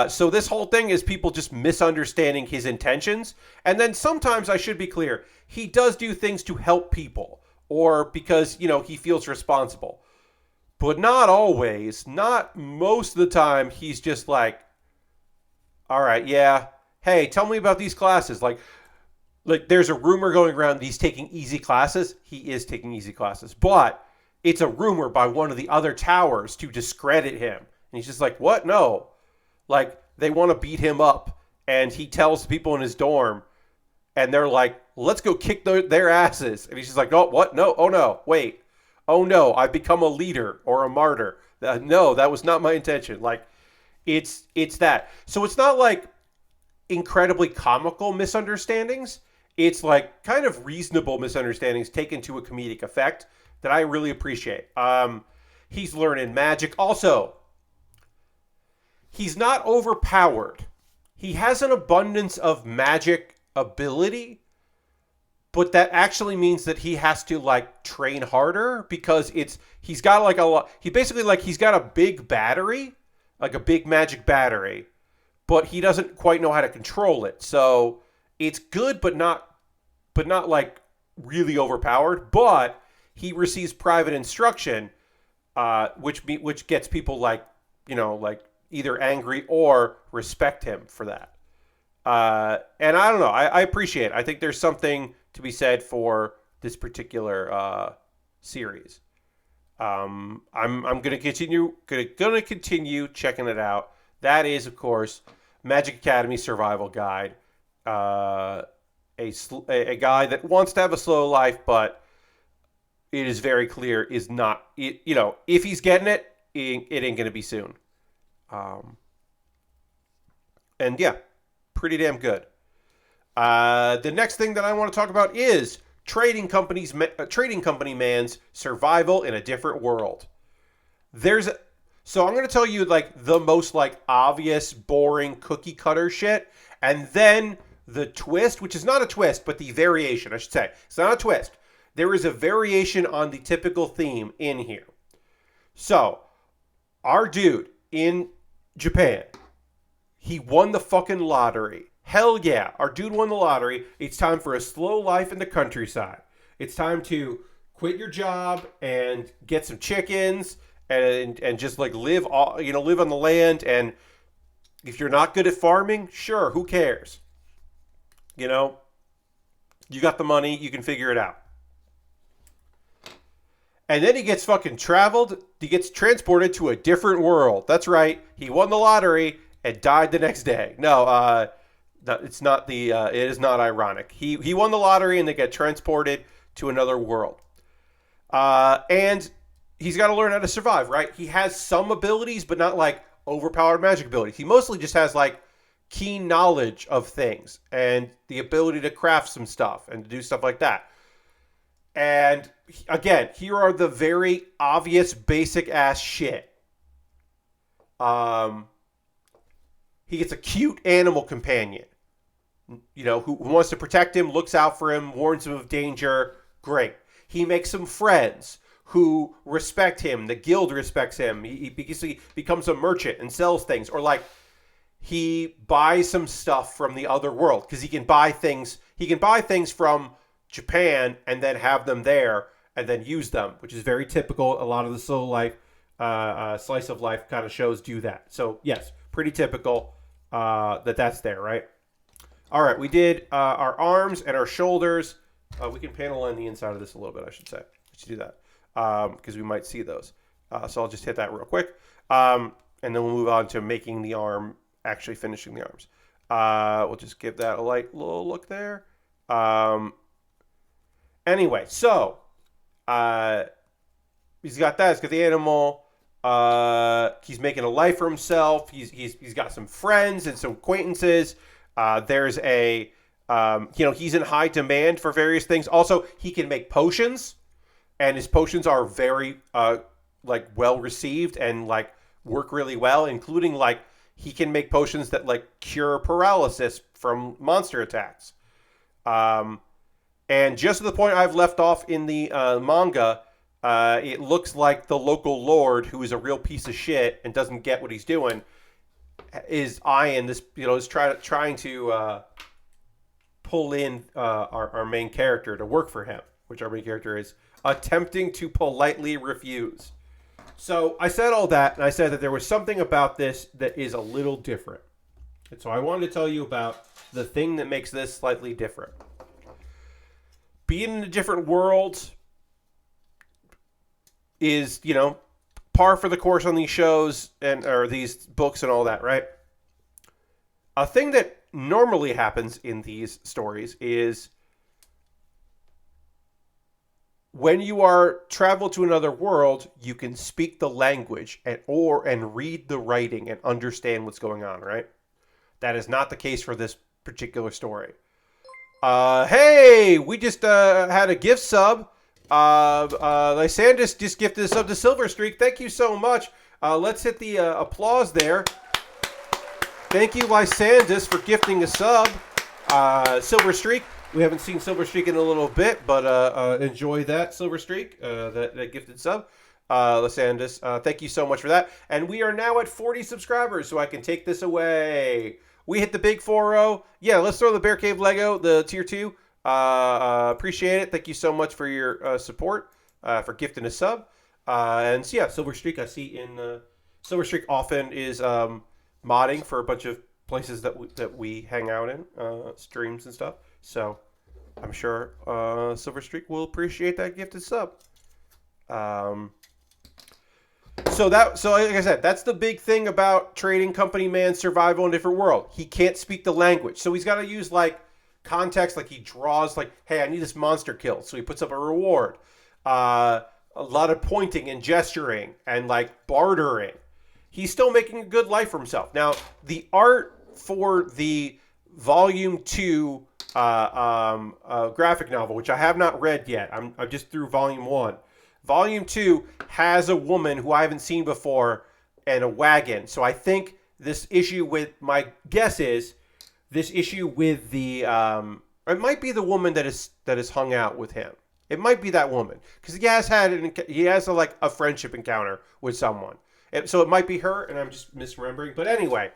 So this whole thing is people just misunderstanding his intentions. And then sometimes, I should be clear, he does do things to help people or because, he feels responsible. But not always. Not most of the time. He's just like, all right, yeah. Hey, tell me about these classes. There's a rumor going around that he's taking easy classes. He is taking easy classes. But it's a rumor by one of the other towers to discredit him. And he's just like, what? No. Like, they want to beat him up. And he tells people in his dorm, and they're like, let's go kick their asses. And he's just like, oh, what? No. Oh, no. Wait. Oh, no. I've become a leader or a martyr. No, that was not my intention. Like, it's that. So it's not like incredibly comical misunderstandings. It's like kind of reasonable misunderstandings taken to a comedic effect that I really appreciate. He's learning magic. Also, he's not overpowered. He has an abundance of magic ability, but that actually means that he has to like train harder because he's got like a lot. He basically like he's got a big battery, like a big magic battery, but he doesn't quite know how to control it. So it's good, but not like really overpowered. But he receives private instruction, which gets people like like either angry or respect him for that. And I don't know. I appreciate it. I think there's something to be said for this particular series. I'm gonna continue checking it out. That is, of course, Magic Academy Survival Guide. A guy that wants to have a slow life, but it is very clear is not. If he's getting it, it ain't gonna be soon. And yeah, pretty damn good. The next thing that I want to talk about is trading company man's survival in a different world. So I'm going to tell you like the most like obvious, boring cookie cutter shit, and then the twist, which is not a twist, but the variation, I should say. It's not a twist. There is a variation on the typical theme in here. So, our dude in Japan, he won the fucking lottery. Hell yeah, our dude won the lottery. It's time for a slow life in the countryside. It's time to quit your job and get some chickens and just like live on the land. And if you're not good at farming, sure, who cares? You got the money, you can figure it out. And then he gets fucking he gets transported to a different world. That's right, he won the lottery and died the next day. No, it's not it is not ironic. He won the lottery and they get transported to another world. And he's got to learn how to survive, right? He has some abilities, but not like overpowered magic abilities. He mostly just has like keen knowledge of things and the ability to craft some stuff and to do stuff like that. And again, here are the very obvious basic ass shit. He gets a cute animal companion, who wants to protect him, looks out for him, warns him of danger. Great. He makes some friends who respect him. The guild respects him. He becomes a merchant and sells things. Or like he buys some stuff from the other world because he can buy things. He can buy things from Japan and then have them there and then use them, which is very typical. A lot of the slow life, slice of life kind of shows do that. So yes, pretty typical that's there, right? All right, we did our arms and our shoulders. We can panel on the inside of this a little bit, I should say. We should do that because we might see those. So I'll just hit that real quick. And then we'll move on to making the arm, actually finishing the arms. We'll just give that a light little look there. Anyway, so he's got that. He's got the animal. He's making a life for himself. He's got some friends and some acquaintances. There's he's in high demand for various things. Also, he can make potions, and his potions are very like well received and like work really well, including like he can make potions that like cure paralysis from monster attacks. And just to the point I've left off in the manga, it looks like the local lord, who is a real piece of shit and doesn't get what he's doing, is eyeing this, is trying to pull in our main character to work for him, which our main character is attempting to politely refuse. So I said all that, and I said that there was something about this that is a little different. And so I wanted to tell you about the thing that makes this slightly different. Being in a different world is, par for the course on these shows or these books and all that, right? A thing that normally happens in these stories is when you are travel to another world, you can speak the language and read the writing and understand what's going on, right? That is not the case for this particular story. Hey, we just had a gift sub. Lysandus just gifted a sub to Silver Streak. Thank you so much. Let's hit the applause there. Thank you, Lysandus, for gifting a sub. Silver Streak. We haven't seen Silver Streak in a little bit, but enjoy that, Silver Streak, that gifted sub. Lysandus, thank you so much for that. And we are now at 40 subscribers, so I can take this away. We hit the big 4-0. Yeah, let's throw the Bear Cave Lego, the tier 2. Appreciate it. Thank you so much for your support, for gifting a sub. And so, yeah, Silver Streak, I see in Silver Streak often is modding for a bunch of places that we hang out in, streams and stuff. So I'm sure Silver Streak will appreciate that gifted sub. So like I said, that's the big thing about Trading Company Man Survival in a Different World. He can't speak the language, so he's got to use like context, like he draws, like, hey, I need this monster killed, so he puts up a reward. A lot of pointing and gesturing and like bartering. He's still making a good life for himself. Now, the art for the Volume 2 graphic novel, which I have not read yet. I'm just through Volume 1. Volume 2 has a woman who I haven't seen before and a wagon. So I think this issue my guess is this issue with the, it might be the woman that is hung out with him. It might be that woman because he has a friendship encounter with someone. So it might be her, and I'm just misremembering. But anyway,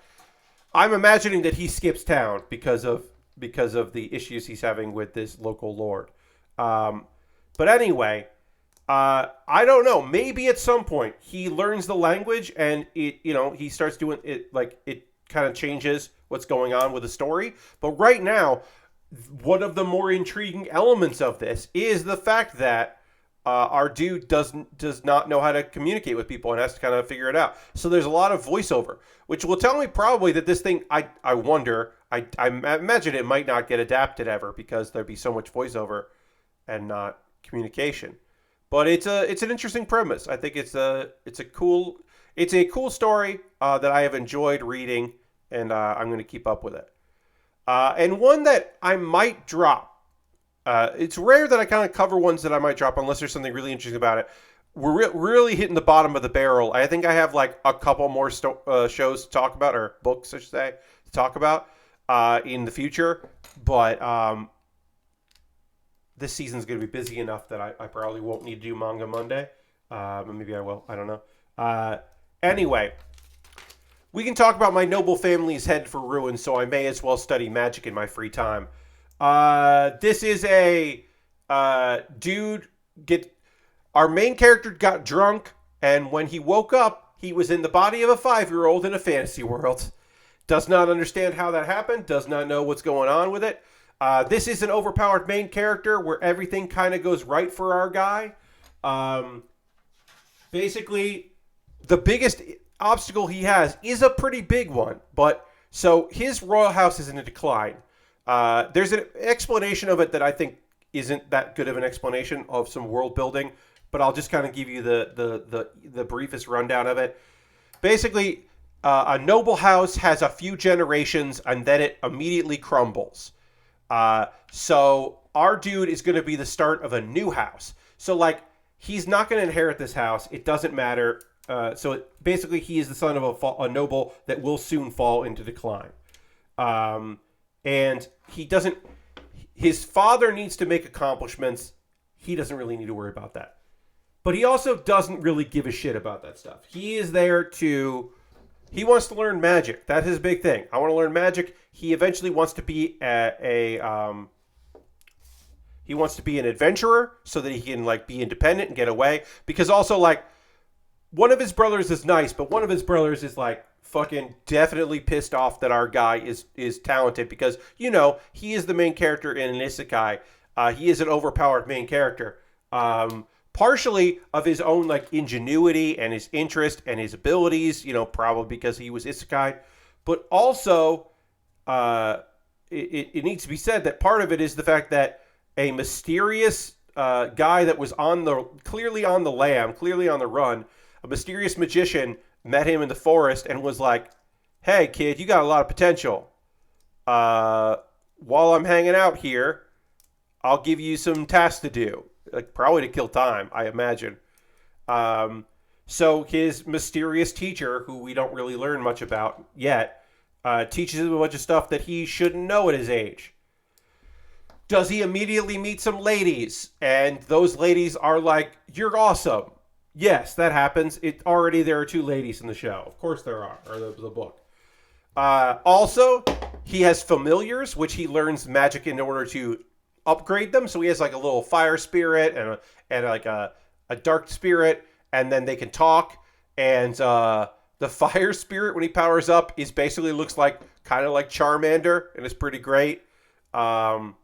I'm imagining that he skips town because of the issues he's having with this local lord. But anyway, I don't know. Maybe at some point he learns the language and he starts doing it, like it kind of changes what's going on with the story. But right now, one of the more intriguing elements of this is the fact that our dude does not know how to communicate with people and has to kind of figure it out. So there's a lot of voiceover, which will tell me probably that this thing, I wonder, I imagine it might not get adapted ever because there'd be so much voiceover and not communication. But it's an interesting premise. I think it's a cool story that I have enjoyed reading, and I'm going to keep up with it. And one that I might drop. It's rare that I kind of cover ones that I might drop unless there's something really interesting about it. We're really hitting the bottom of the barrel. I think I have like a couple more shows to talk about, or books, I should say, to talk about in the future. But this season's going to be busy enough that I probably won't need to do Manga Monday. Maybe I will. I don't know. Anyway, we can talk about my noble family's head for ruin, so I may as well study magic in my free time. This is a dude. Our main character got drunk, and when he woke up, he was in the body of a 5-year-old in a fantasy world. Does not understand how that happened. Does not know what's going on with it. This is an overpowered main character where everything kind of goes right for our guy. Basically, the biggest obstacle he has is a pretty big one. But so his royal house is in a decline. There's an explanation of it that I think isn't that good of an explanation of some world building, but I'll just kind of give you the briefest rundown of it. Basically, a noble house has a few generations and then it immediately crumbles. So our dude is going to be the start of a new house. So like he's not going to inherit this house. It doesn't matter. Basically he is the son of a noble that will soon fall into decline. And his father needs to make accomplishments. He doesn't really need to worry about that. But he also doesn't really give a shit about that stuff. He is there he wants to learn magic. That's his big thing. I want to learn magic. He eventually wants to be he wants to be an adventurer so that he can like be independent and get away. Because also like one of his brothers is nice, but one of his brothers is like fucking definitely pissed off that our guy is talented because, he is the main character in an isekai. He is an overpowered main character. partially of his own like ingenuity and his interest and his abilities, probably because he was isekai, but also it needs to be said that part of it is the fact that a mysterious guy that was clearly on the lam, clearly on the run, a mysterious magician met him in the forest and was like, "Hey, kid, you got a lot of potential. While I'm hanging out here, I'll give you some tasks to do, like probably to kill time, I imagine." So his mysterious teacher, who we don't really learn much about yet, teaches him a bunch of stuff that he shouldn't know at his age. Does he immediately meet some ladies? And those ladies are like, "You're awesome." Yes, that happens. There are two ladies in the show. Of course there are, or the book. Also, he has familiars, which he learns magic in order to upgrade them. So he has like a little fire spirit and like a dark spirit, and then they can talk. And the fire spirit, when he powers up, is basically looks like kind of like Charmander, and it's pretty great. And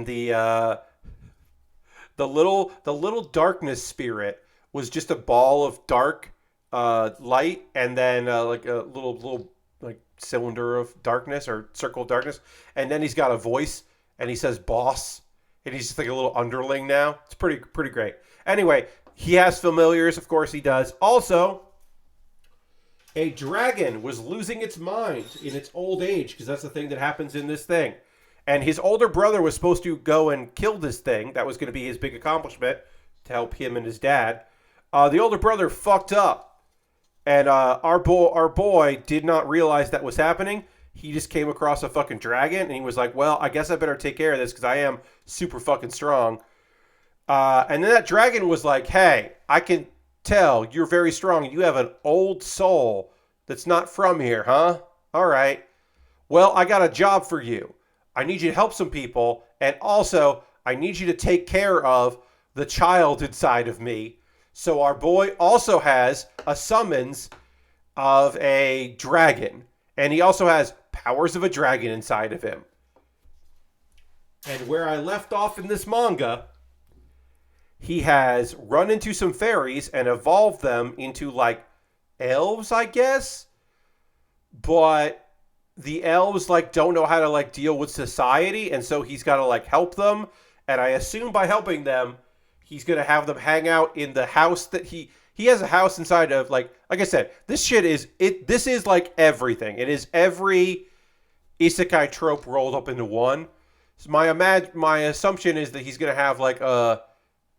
the little darkness spirit was just a ball of dark light, and then like a little like cylinder of darkness or circle of darkness, and then he's got a voice and he says "boss," and he's just like a little underling now. It's pretty great. Anyway, he has familiars, of course he does. Also, a dragon was losing its mind in its old age, because that's the thing that happens in this thing. And his older brother was supposed to go and kill this thing. That was going to be his big accomplishment to help him and his dad. The older brother fucked up. And our boy did not realize that was happening. He just came across a fucking dragon, and he was like, "Well, I guess I better take care of this because I am super fucking strong." And then that dragon was like, "Hey, I can tell you're very strong. You have an old soul that's not from here, huh? All right. Well, I got a job for you. I need you to help some people, and also I need you to take care of the child inside of me." So our boy also has a summons of a dragon, and he also has powers of a dragon inside of him. And where I left off in this manga, he has run into some fairies and evolved them into like elves, I guess. But the elves like don't know how to like deal with society, and so he's got to like help them. And I assume by helping them, he's gonna have them hang out in the house that he has a house inside of. Like I said, this is like everything. It is every isekai trope rolled up into one. So my assumption is that he's gonna have like because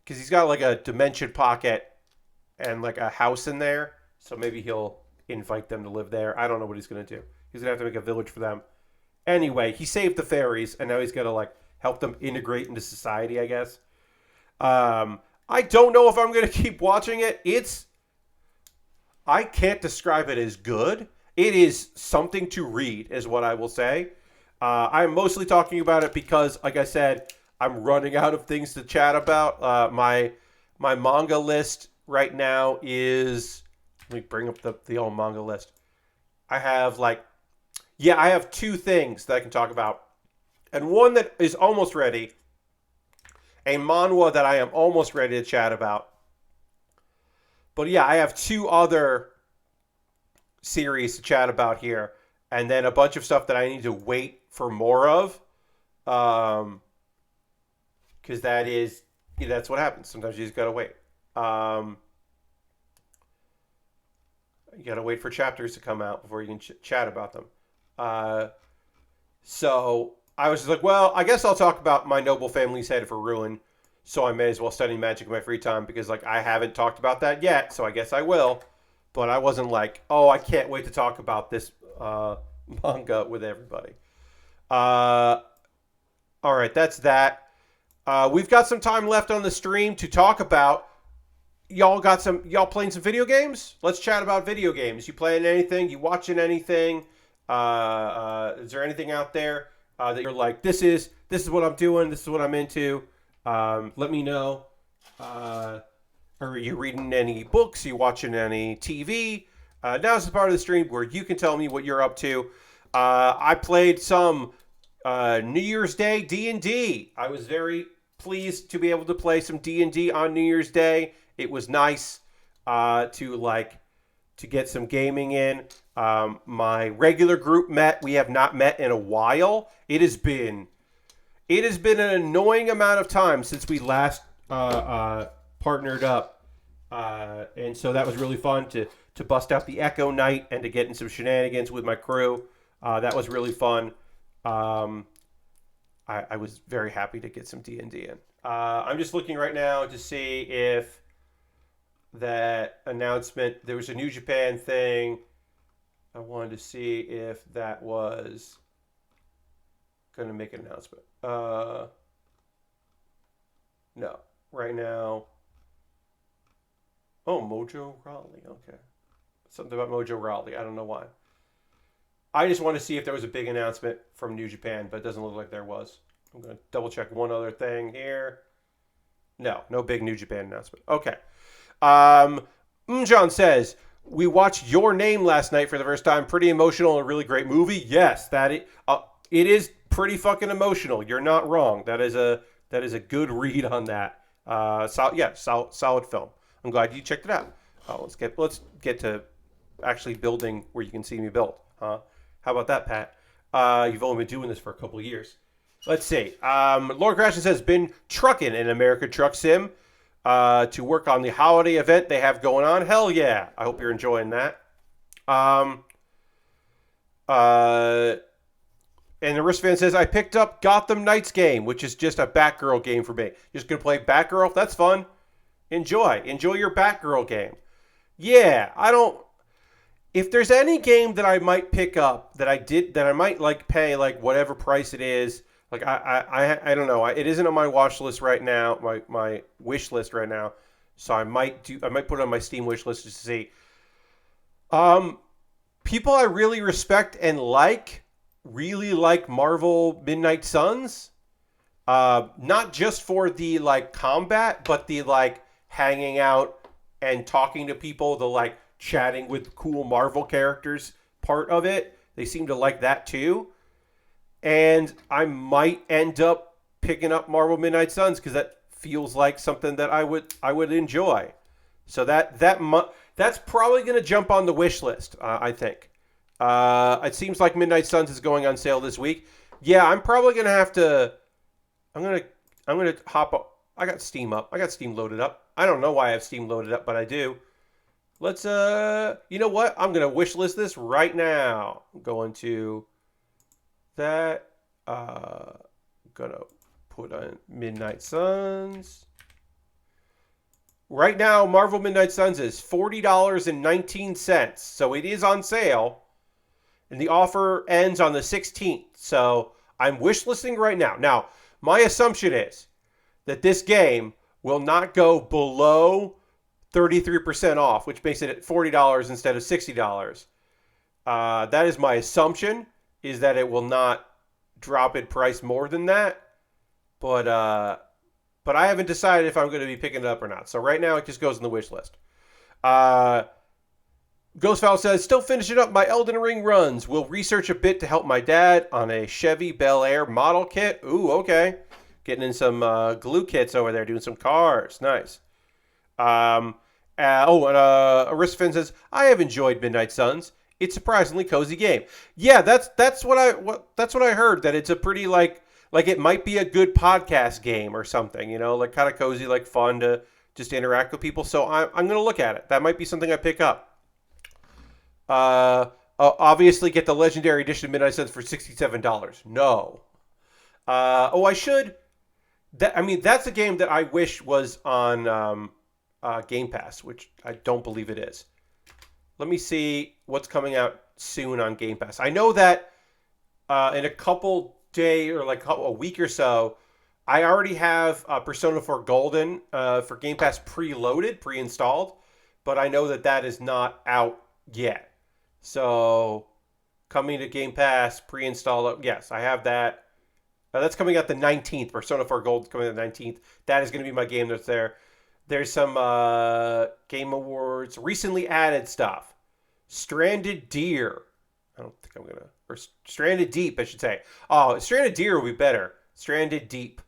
he's got like a dimension pocket and like a house in there. So maybe he'll invite them to live there. I don't know what he's gonna do. He's gonna have to make a village for them. Anyway, he saved the fairies, and now he's gonna like help them integrate into society, I guess. I don't know if I'm gonna keep watching it. I can't describe it as good. It is something to read, is what I will say. I'm mostly talking about it because, like I said, I'm running out of things to chat about. My manga list right now is... Let me bring up the old manga list. I have I have two things that I can talk about. And one that is almost ready. A manhwa that I am almost ready to chat about. But yeah, I have two other series to chat about here. And then a bunch of stuff that I need to wait for more of. Because that's what happens. Sometimes you just gotta wait. You gotta wait for chapters to come out before you can chat about them. So I was just like, well, I guess I'll talk about My Noble Family's Headed for Ruin. So I may as well study magic in my free time because I haven't talked about that yet. So I guess I will. But I wasn't like, oh, I can't wait to talk about this manga with everybody. All right, that's that. We've got some time left on the stream to talk about. Y'all playing some video games? Let's chat about video games. You playing anything? You watching anything? Is there anything out there that you're like, this is what I'm doing, this is what I'm into? Let me know. Are you reading any books? Are you watching any TV? Now's the part of the stream where you can tell me what you're up to. I played some New Year's Day D&D. I was very pleased to be able to play some D&D on New Year's Day. It was nice to get some gaming in. My regular group met. We have not met in a while. It has been an annoying amount of time since we last partnered up, and so that was really fun to bust out the Echo Night and to get in some shenanigans with my crew. That was really fun. I was very happy to get some D&D in. I'm just looking right now to see if that announcement, there was a New Japan thing. I wanted to see if that was going to make an announcement. No. Right now. Oh, Mojo Rawley. Okay. Something about Mojo Rawley. I don't know why. I just want to see if there was a big announcement from New Japan, but it doesn't look like there was. I'm going to double check one other thing here. No big New Japan announcement. Okay. John says, we watched Your Name last night for the first time. Pretty emotional and a really great movie. Yes, it is pretty fucking emotional. You're not wrong. That is a good read on that. Solid film. I'm glad you checked it out. Let's get to actually building where you can see me build. How about that, Pat? You've only been doing this for a couple of years. Let's see. Laura Gratian says, been trucking in American Truck Sim to work on the holiday event they have going on. Hell yeah. I hope you're enjoying that. And the Wrist fan says, I picked up Gotham Knights game, which is just a Batgirl game for me. Just going to play Batgirl? That's fun. Enjoy your Batgirl game. Yeah, if there's any game that I might pick up that I might pay whatever price it is, I don't know. It isn't on my watch list right now, my wish list right now. So I might put it on my Steam wish list just to see. People I really respect and really like Marvel Midnight Suns. Not just for the combat, but the hanging out and talking to people, the chatting with cool Marvel characters part of it. They seem to like that too. And I might end up picking up Marvel Midnight Suns because that feels like something that I would enjoy. So that's probably going to jump on the wish list, I think. It seems like Midnight Suns is going on sale this week. Yeah, I'm probably going to have to... I'm going to hop up. I got Steam up. I got Steam loaded up. I don't know why I have Steam loaded up, but I do. Let's, you know what? I'm going to wish list this right now. I'm going to that. Going to put on Midnight Suns. Right now, Marvel Midnight Suns is $40.19. So it is on sale. And the offer ends on the 16th. So I'm wishlisting right now. Now, my assumption is that this game will not go below 33% off, which makes it at $40 instead of $60. That is my assumption, is that it will not drop in price more than that. But I haven't decided if I'm going to be picking it up or not. So right now it just goes in the wish list. Ghostfowl says, still finishing up my Elden Ring runs. Will research a bit to help my dad on a Chevy Bel Air model kit. Ooh, okay. Getting in some glue kits over there, doing some cars. Nice. And Aristophan says, I have enjoyed Midnight Suns. It's a surprisingly cozy game. Yeah, that's what I heard, that it's a pretty like it might be a good podcast game or something, kind of cozy, fun to just interact with people. So I'm going to look at it. That might be something I pick up. Obviously get the Legendary Edition of Midnight Suns for $67. No. I should. That's a game that I wish was on Game Pass, which I don't believe it is. Let me see what's coming out soon on Game Pass. I know that in a couple day or a week or so, I already have Persona 4 Golden for Game Pass pre-installed, but I know that is not out yet. So coming to Game Pass pre-installed, yes, I have that. That's coming out the 19th. Persona 4 Gold coming out the 19th. That is going to be my game that's there. There's some Game Awards recently added stuff. Stranded Deer. I don't think I'm going to... Or Stranded Deep, I should say. Oh, Stranded Deer will be better. Stranded Deep.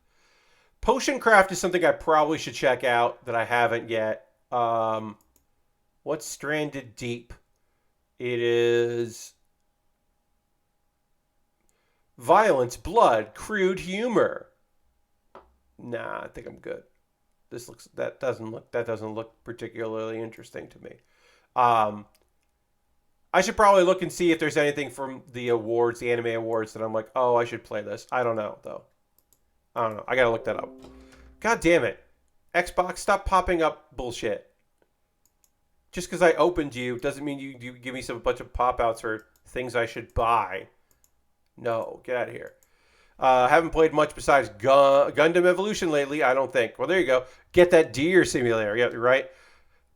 Potion Craft is something I probably should check out that I haven't yet. What's Stranded Deep? It is violence, blood, crude humor. Nah, I think I'm good. That doesn't look particularly interesting to me. Um, I should probably look and see if there's anything from the awards, the anime awards, that I'm like, oh, I should play this. I don't know though. I don't know. I gotta look that up. God damn it, Xbox, stop popping up bullshit. Just because I opened you doesn't mean you give me some bunch of pop outs or things I should buy. No, get out of here. Haven't played much besides Gundam Evolution lately, I don't think. Well, there you go. Get that deer simulator. Yeah, you're right.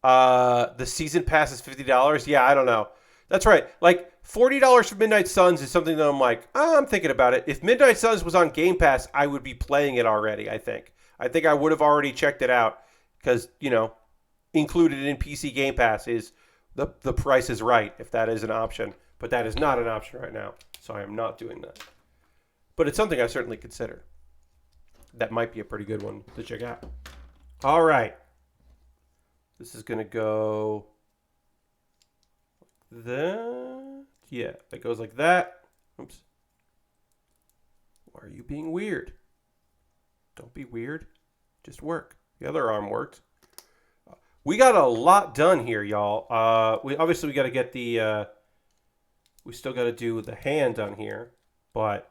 The season pass is $50. Yeah, I don't know. That's right. Like, $40 for Midnight Suns is something that I'm like, I'm thinking about it. If Midnight Suns was on Game Pass, I would be playing it already, I think. I think I would have already checked it out because, included in PC Game Pass is the price is right, if that is an option. But that is not an option right now, so I am not doing that. But it's something I certainly consider. That might be a pretty good one to check out. All right. This is going to go like that. Yeah, it goes like that. Oops. Why are you being weird? Don't be weird. Just work. The other arm worked. We got a lot done here, y'all. We got to get the... we still got to do the hand done here. But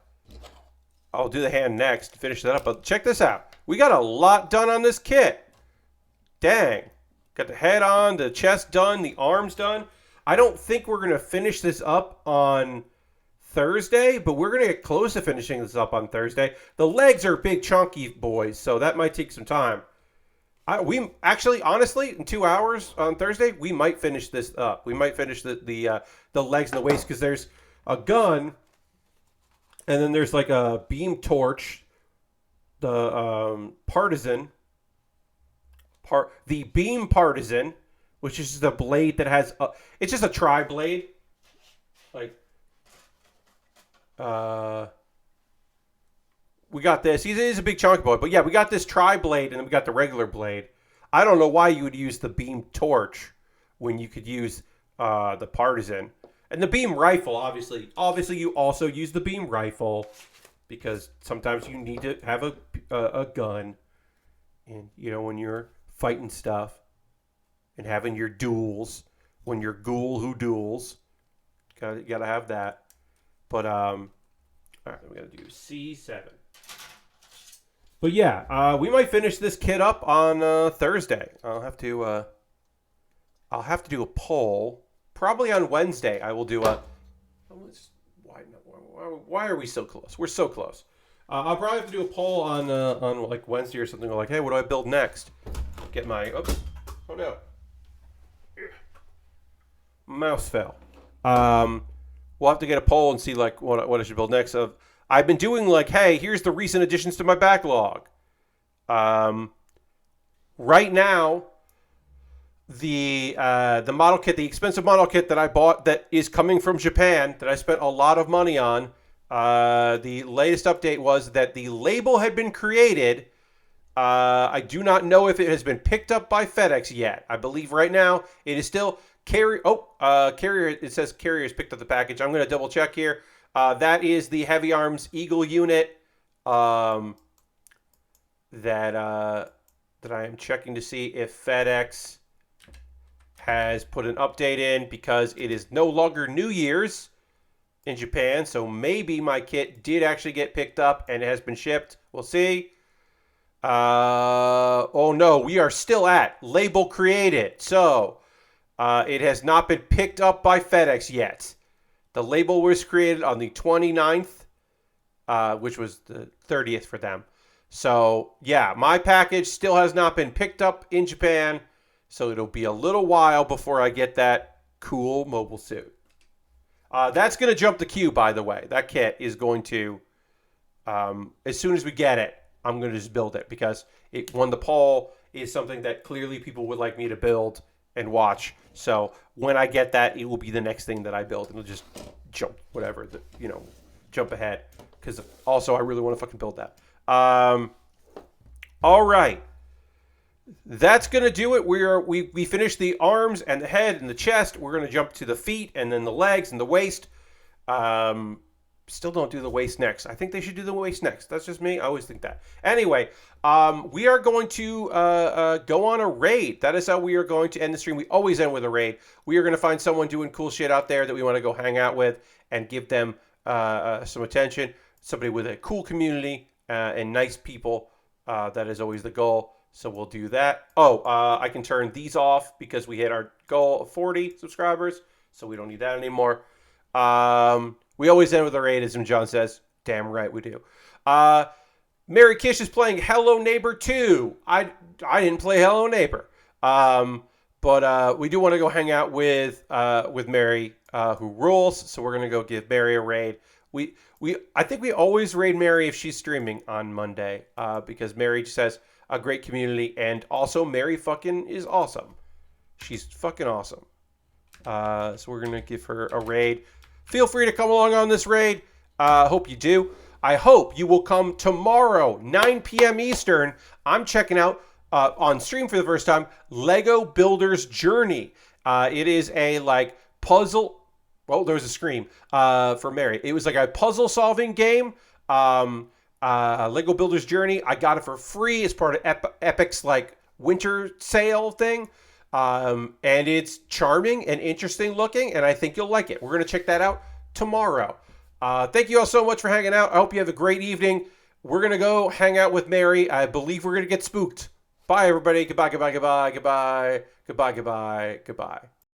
I'll do the hand next to finish that up. But check this out. We got a lot done on this kit. Dang. Got the head on, the chest done, the arms done. I don't think we're going to finish this up on Thursday, but we're going to get close to finishing this up on Thursday. The legs are big, chunky boys, so that might take some time. We actually, honestly, in 2 hours on Thursday, we might finish this up. We might finish the legs and the waist because there's a gun, and then there's like a beam torch, the partisan. The beam partisan, which is the blade that has it's just a tri blade, like we got this. He is a big chunky boy, but yeah, we got this tri blade and then we got the regular blade. I don't know why you would use the beam torch when you could use the partisan and the beam rifle. Obviously, you also use the beam rifle because sometimes you need to have a gun, and when you're fighting stuff and having your duels when you're ghoul who duels, gotta have that. But all right, we gotta do C7. But yeah, we might finish this kit up on Thursday. I'll have to do a poll probably on Wednesday. I will do a. Why are we so close? We're so close. I'll probably have to do a poll on like Wednesday or something. Like, hey, what do I build next? Get my oh no, mouse fell. We'll have to get a poll and see like what I should build next. I've been doing like, hey, here's the recent additions to my backlog. Right now, the model kit, the expensive model kit that I bought that is coming from Japan, that I spent a lot of money on. The latest update was that the label had been created. I do not know if it has been picked up by FedEx yet. I believe right now it is still carrier. Carrier. It says carrier has picked up the package. I'm going to double check here. That is the Heavy Arms Eagle unit. That I am checking to see if FedEx has put an update in because it is no longer New Year's in Japan. So maybe my kit did actually get picked up and it has been shipped. We'll see. Oh no, we are still at label created. So it has not been picked up by FedEx yet. The label was created on the 29th, which was the 30th for them. So yeah, my package still has not been picked up in Japan. So it'll be a little while before I get that cool mobile suit. That's going to jump the queue, by the way. That kit is going to, as soon as we get it, I'm going to just build it because it won the poll is something that clearly people would like me to build and watch. So when I get that, it will be the next thing that I build. It'll just jump whatever, jump ahead. Because also I really want to fucking build that. All right. That's going to do it. We finished the arms and the head and the chest. We're going to jump to the feet and then the legs and the waist. Um, Still don't do the waist next. I think they should do the waist next. That's just me. I always think that. Anyway, we are going to go on a raid. That is how we are going to end the stream. We always end with a raid. We are going to find someone doing cool shit out there that we want to go hang out with and give them some attention. Somebody with a cool community and nice people. That is always the goal. So we'll do that. Oh, I can turn these off because we hit our goal of 40 subscribers. So we don't need that anymore. We always end with a raid, as John says. Damn right we do. Mary Kish is playing Hello Neighbor 2. I didn't play Hello Neighbor. But we do want to go hang out with Mary, who rules. So we're going to go give Mary a raid. I think we always raid Mary if she's streaming on Monday, because Mary just has a great community, and also Mary fucking is awesome. She's fucking awesome. So we're going to give her a raid. Feel free to come along on this raid. Hope you do. I hope you will come tomorrow, 9 p.m. Eastern. I'm checking out, on stream for the first time, Lego Builder's Journey. It is a, like, puzzle... Well, there was a scream for Mary. It was like a puzzle-solving game. Lego Builder's Journey. I got it for free as part of Epic's, like, winter sale thing. And it's charming and interesting looking, and I think you'll like it. We're going to check that out tomorrow. Thank you all so much for hanging out. I hope you have a great evening. We're going to go hang out with Mary. I believe we're going to get spooked. Bye, everybody. Goodbye, goodbye, goodbye, goodbye, goodbye, goodbye, goodbye.